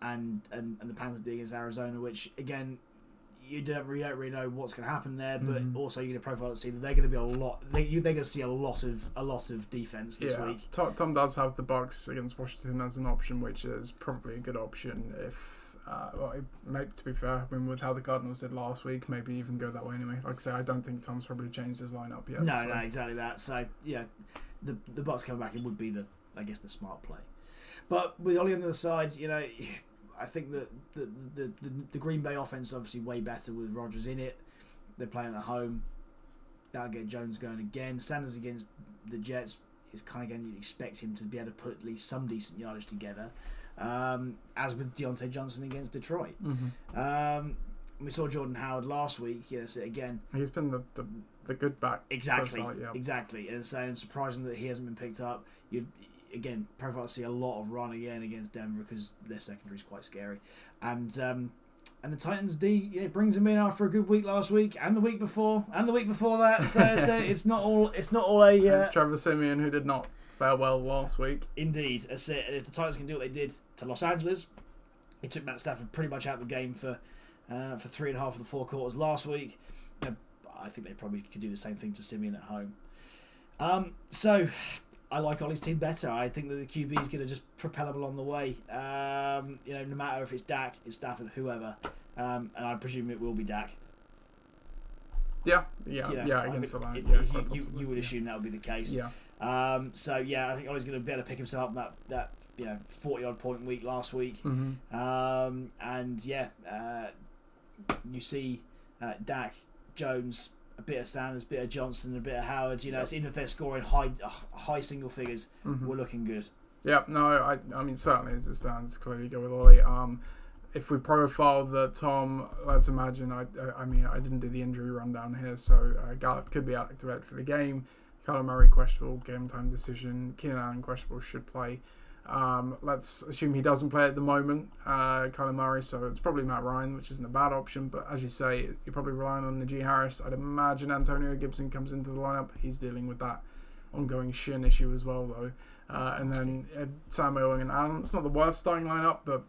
And the Panthers did against Arizona, which again, you don't really know what's going to happen there, but also you're going to profile and see that they're going to be a lot. They're going to see a lot of defense this week. Tom does have the Bucs against Washington as an option, which is probably a good option. If maybe, to be fair, with how the Cardinals did last week, maybe even go that way anyway. Like I say, I don't think Tom's probably changed his lineup yet. No, exactly that. So yeah, the Bucs coming back, it would be the smart play. But with Ollie on the other side, I think that the Green Bay offense is obviously way better with Rodgers in it. They're playing at home. That'll get Jones going again. Sanders against the Jets is kind of going to expect him to be able to put at least some decent yardage together. As with Deontay Johnson against Detroit. We saw Jordan Howard last week. Yes, again. He's been the good back. Exactly. So far, yeah. Exactly. And so it's surprising that he hasn't been picked up. Again, profile to see a lot of run again against Denver because their secondary is quite scary, and the Titans D brings him in after a good week last week and the week before that. So it's not all a. It's Trevor Siemian, who did not fare well last week. Indeed, that's it. And if the Titans can do what they did to Los Angeles, it took Matt Stafford pretty much out of the game for 3.5 of the 4 quarters last week. I think they probably could do the same thing to Siemian at home. So. I like Ollie's team better. I think that the QB is going to just propel him along the way. No matter if it's Dak, it's Stafford, whoever, and I presume it will be Dak. Yeah. Against the line, you would assume that would be the case. Yeah. I think Ollie's going to be able to pick himself up that 40-odd point week last week. You see Dak, Jones, a bit of Sanders, a bit of Johnson, a bit of Howard. It's even if they're scoring high single figures, we're looking good. Yeah, no, I mean certainly as it stands, clearly go with Ollie. if we profile the Tom, let's imagine. I mean, I didn't do the injury rundown here, so Gallup could be activated for the game. Kyler Murray questionable, game time decision. Keenan Allen questionable, should play. Let's assume he doesn't play at the moment, Kyler Murray, so it's probably Matt Ryan, which isn't a bad option, but as you say, you're probably relying on Najee Harris. I'd imagine Antonio Gibson comes into the lineup. He's dealing with that ongoing shin issue as well, though. And then Samuel and Allen. It's not the worst starting lineup, but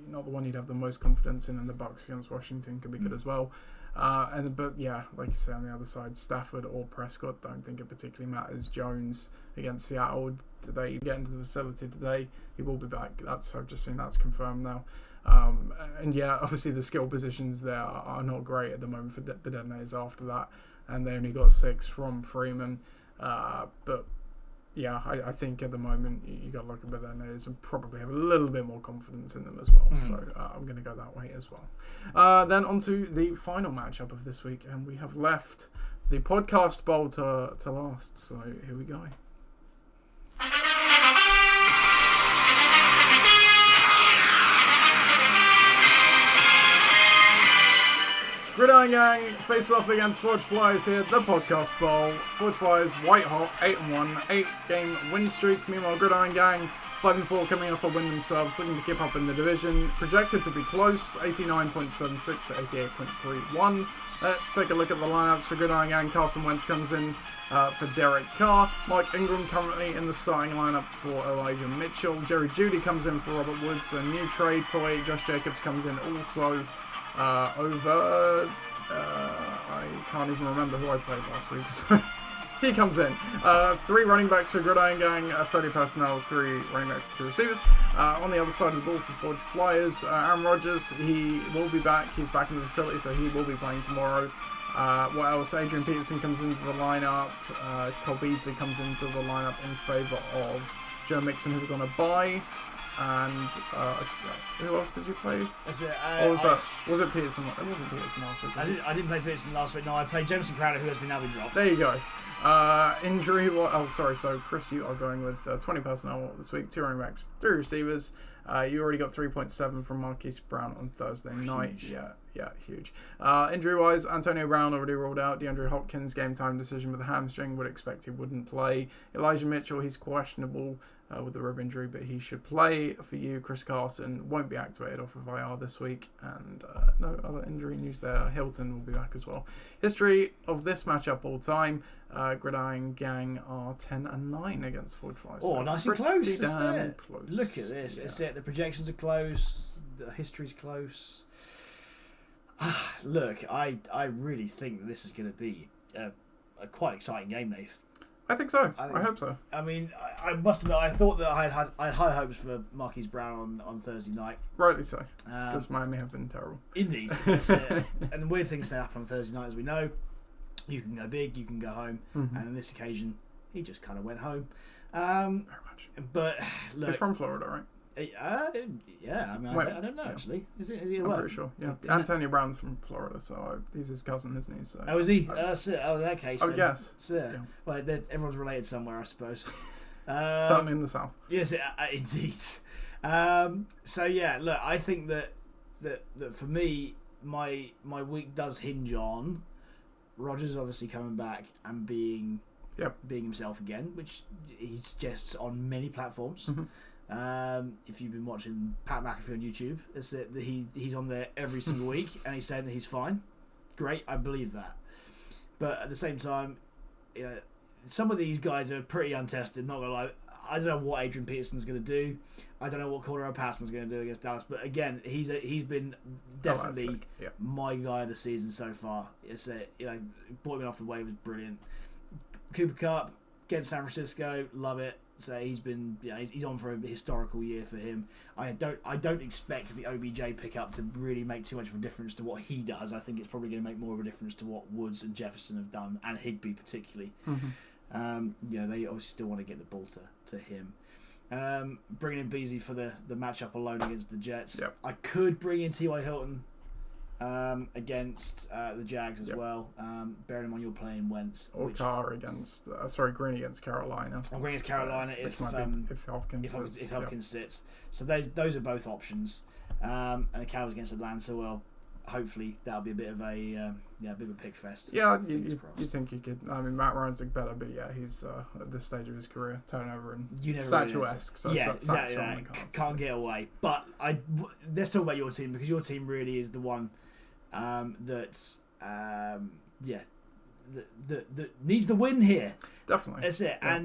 not the one you'd have the most confidence in, and the Bucs against Washington could be good as well. But yeah, like you say, on the other side, Stafford or Prescott, don't think it particularly matters. Jones against Seattle today, you get into the facility today, he will be back. I've just seen that's confirmed now. And yeah, obviously the skill positions there are not great at the moment for Bedenez after that, and they only got 6 from Freeman. But yeah, I think at the moment you got to look at Bedenez and probably have a little bit more confidence in them as well. So I'm going to go that way as well. Then on to the final matchup of this week, and we have left the podcast bowl to last. So here we go. Gridiron Gang face off against Forge Flyers here, the podcast bowl. Forge Flyers white hot, 8-1, 8-game win streak. Meanwhile, Gridiron Gang 5-4, coming off a win themselves, looking to keep up in the division. Projected to be close, 89.76 to 88.31. Let's take a look at the lineups for Gridiron Gang. Carson Wentz comes in for Derek Carr. Mike Ingram currently in the starting lineup for Elijah Mitchell. Jerry Jeudy comes in for Robert Woods. A new trade toy, Josh Jacobs, comes in also over... I can't even remember who I played last week, so he comes in. 3 running backs for Gridiron Gang, 30 personnel, 3 running backs, 2 receivers. On the other side of the ball for Forge Flyers, Aaron Rodgers, he will be back. He's back in the facility, so he will be playing tomorrow. What else? Adrian Peterson comes into the lineup. Cole Beasley comes into the lineup in favour of Joe Mixon, who was on a bye. And who else did you play? Was it Peterson? It wasn't Peterson last week. I didn't play Peterson last week. No, I played Jameson Crowder, who has now been dropped. There you go. Injury. So Chris, you are going with 20 personnel this week, 2 running backs, 3 receivers. You already got 3.7 from Marquise Brown on Thursday night. Yeah, huge. Injury-wise, Antonio Brown already ruled out. DeAndre Hopkins, game time decision with a hamstring. Would expect he wouldn't play. Elijah Mitchell, he's questionable with the rib injury, but he should play. For you, Chris Carson won't be activated off of IR this week, and no other injury news there. Hilton will be back as well. History of this matchup all time. Gridiron Gang are 10-9 against Forge Flyers. Oh, so nice and close, isn't damn it? Close. Look at this. Yeah. It's it. The projections are close. The history's close. Look, I really think that this is going to be a quite exciting game, Nath. I think so. I hope so. I mean, I must admit, I thought that I had high hopes for Marquise Brown on Thursday night. Rightly so, because Miami have been terrible. Indeed. And weird things happen on Thursday night, as we know. You can go big, you can go home, and on this occasion, he just kind of went home. Very much. But look, he's from Florida, right? Yeah, I mean, I don't know actually. Is he? I'm pretty sure. Yeah, Antonio Brown's from Florida, so he's his cousin, isn't he? So. Oh, is he? That's it. Oh, in that case. I guess. Yeah. Well, everyone's related somewhere, I suppose. Certainly in the south. Yes, indeed. So yeah, look, I think that for me, my week does hinge on Rodgers obviously coming back and being himself again, which he suggests on many platforms. If you've been watching Pat McAfee on YouTube, it's that he's on there every single week and he's saying that he's fine. Great, I believe that. But at the same time, some of these guys are pretty untested, not gonna lie. I don't know what Adrian Peterson's going to do. I don't know what Cordero Patterson's going to do against Dallas. But again, he's been definitely my guy of the season so far. It's brought him off the way was brilliant. Cooper Kupp against San Francisco, love it. So he's been, he's on for a historical year for him. I don't expect the OBJ pickup to really make too much of a difference to what he does. I think it's probably going to make more of a difference to what Woods and Jefferson have done, and Higbee particularly. They obviously still want to get the ball to him. Bringing in Beasley for the matchup alone against the Jets. Yep. I could bring in T.Y. Hilton against the Jags as well. Bearing in mind you're playing Wentz. Or Green against Carolina. I'm going against Carolina if Hopkins sits. So those are both options. And the Cowboys against Atlanta, well, hopefully that'll be a bit of a pick fest. Yeah, you think you could. I mean, Matt Ryan's looked better, but yeah, he's at this stage of his career, turnover and statuesque. So exactly that. Can't get away. But let's talk about your team, because your team really is the one that needs the win here. Definitely. That's it. Yeah,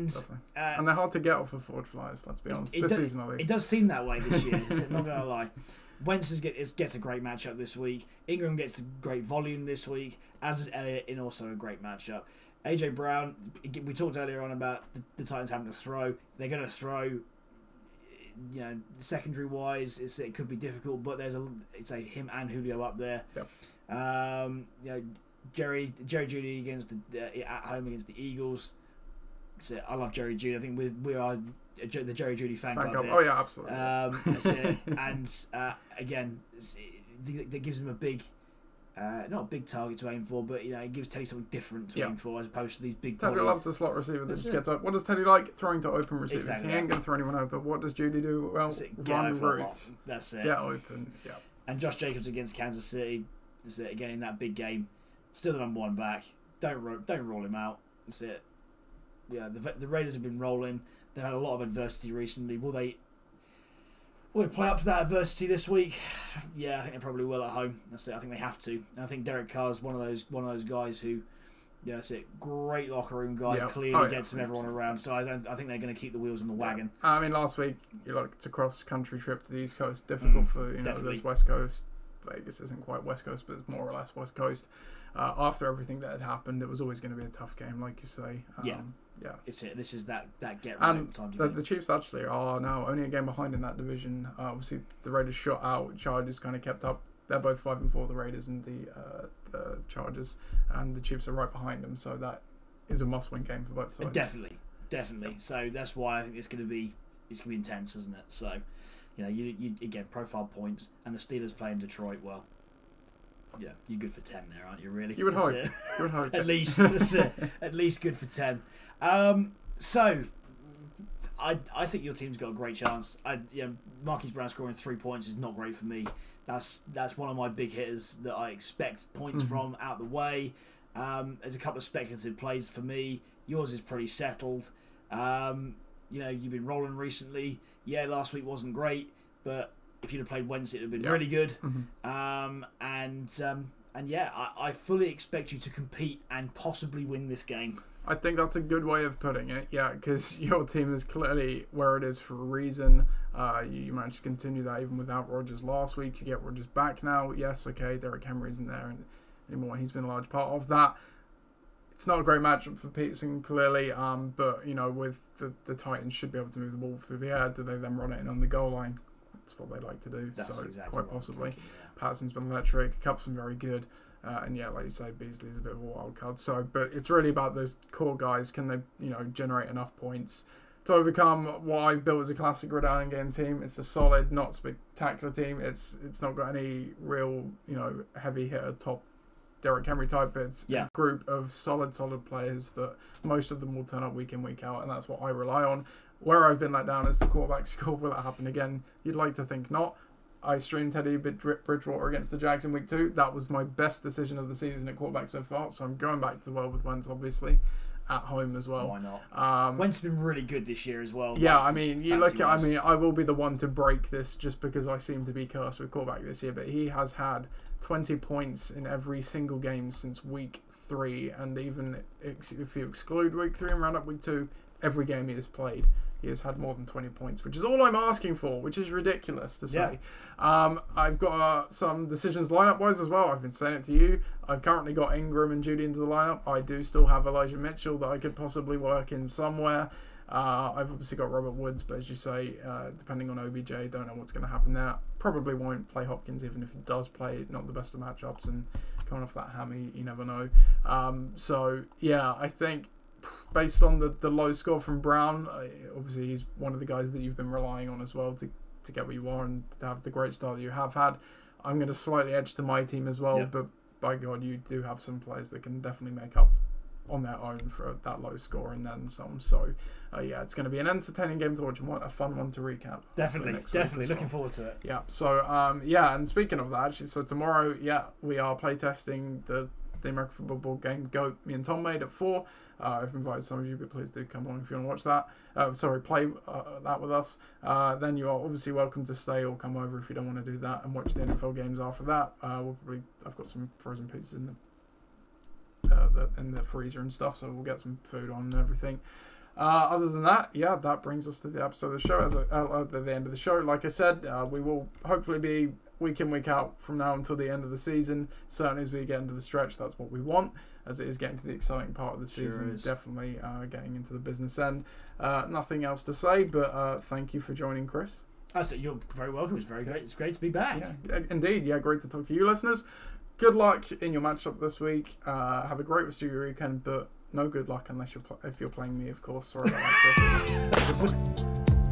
and they're hard to get off of Ford Flyers, let's be honest. This season at least. It does seem that way this year, is it? Not going to lie. Wentz gets a great matchup this week. Ingram gets a great volume this week, as is Elliott in also a great matchup. AJ Brown, we talked earlier on about the Titans having to throw. They're going to throw. Secondary wise, it could be difficult, but it's him and Julio up there. Yep. Jerry Jeudy against at home against the Eagles. I love Jerry Jeudy. I think we are the Jerry Jeudy fan club here. Oh yeah, absolutely. That's it. And again, that gives him a big, not a big target to aim for, but it gives Teddy something different to aim for, as opposed to these big. Teddy loves the slot receiver that just gets up. What does Teddy like? Throwing to open receivers. Exactly. He ain't going to throw anyone open. What does Jeudy do? Well, run routes. That's it. Get open. Yeah. And Josh Jacobs against Kansas City. That's it. Again in that big game, still the number one back. Don't roll him out. That's it. Yeah, the Raiders have been rolling. They've had a lot of adversity recently. Will they play up to that adversity this week? Yeah, I think they probably will at home. That's it. I think they have to. And I think Derek Carr's one of those guys who, that's it. Great locker room guy. Yeah. Clearly gets everyone around. So I think they're going to keep the wheels on the wagon. I mean, last week it's a cross country trip to the East Coast. Difficult for this West Coast. Vegas isn't quite West Coast, but it's more or less West Coast. After everything that had happened, it was always going to be a tough game, like you say. Yeah. It's it. This is that get right and time. The Chiefs actually are now only a game behind in that division. Obviously, the Raiders shot out. Chargers kind of kept up. They're both 5-4, the Raiders and the Chargers, and the Chiefs are right behind them. So that is a must-win game for both sides. Definitely. Yeah. So that's why I think it's going to be intense, isn't it? So, you again profile points, and the Steelers play in Detroit. Well, yeah, you're good for 10 there, aren't you? Really? You would hope. You would hope. At least that's it. At least good for 10. So I think your team's got a great chance. Marquise Brown scoring 3 points is not great for me. That's one of my big hitters that I expect points from out the way. There's a couple of speculative plays for me. Yours is pretty settled. You've been rolling recently. Yeah, last week wasn't great, but if you'd have played Wednesday, it would have been really good. I fully expect you to compete and possibly win this game. I think that's a good way of putting it, because your team is clearly where it is for a reason. You managed to continue that even without Rodgers last week. You get Rodgers back now. Yes, okay, Derrick Henry isn't there anymore. He's been a large part of that. It's not a great matchup for Peterson, clearly, but, with the Titans should be able to move the ball through the air. Do they then run it in on the goal line? That's what they like to do. That's so exactly quite possibly. Patterson's been electric. Cup's been very good. And like you say, Beasley's a bit of a wild card. So, but it's really about those core guys. Can they, generate enough points to overcome what I've built as a classic gridiron game team? It's a solid, not spectacular team. It's not got any real, heavy hitter top Derrick Henry type. It's a group of solid players that most of them will turn up week in, week out, and that's what I rely on. Where I've been let down is the quarterback score. Will that happen again? You'd like to think not. I streamed Teddy Bridgewater against the Jags in week 2. That was my best decision of the season at quarterback so far. So I'm going back to the well with Wentz, obviously, at home as well. Why not? Wentz has been really good this year as well. Yeah, I will be the one to break this just because I seem to be cursed with quarterback this year. But he has had 20 points in every single game since week 3. And even if you exclude week 3 and round up week 2, every game he has played, he has had more than 20 points, which is all I'm asking for, which is ridiculous to say. I've got some decisions lineup-wise as well. I've been saying it to you. I've currently got Ingram and Jeudy into the lineup. I do still have Elijah Mitchell that I could possibly work in somewhere. I've obviously got Robert Woods, but as you say, depending on OBJ, don't know what's going to happen there. Probably won't play Hopkins, even if he does play. Not the best of matchups, and coming off that hammy, you never know. I think based on the low score from Brown, obviously he's one of the guys that you've been relying on as well to get where you are and to have the great start that you have had. I'm going to slightly edge to my team as well, Yep. but by God, you do have some players that can definitely make up on their own for that low score and then some. So, yeah, it's going to be an entertaining game to watch and a fun one to recap. Definitely, next week definitely. as Looking well. forward to it. Yeah, so, yeah, and speaking of that, actually, so tomorrow, yeah, we are playtesting the American Football Board game Go Me and Tom made at 4. I've invited some of you, but please do come along if you want to watch that. Play that with us. Then you are obviously welcome to stay or come over if you don't want to do that and watch the NFL games after that. I've got some frozen pizzas in the freezer and stuff, so we'll get some food on and everything. Other than that, yeah, that brings us to the episode of the show. At the end of the show, like I said, we will hopefully be week in, week out from now until the end of the season. Certainly as we get into the stretch, that's what we want, as it is getting to the exciting part of the season. Sure Definitely getting into the business end. Nothing else to say, but thank you for joining, Chris. You're very welcome. It's very great. It's great to be back. Yeah, indeed. Yeah, great to talk to you, listeners. Good luck in your matchup this week. Have a great rest of your weekend, but no good luck unless if you're playing me, of course. Sorry about that, Chris. Goodbye.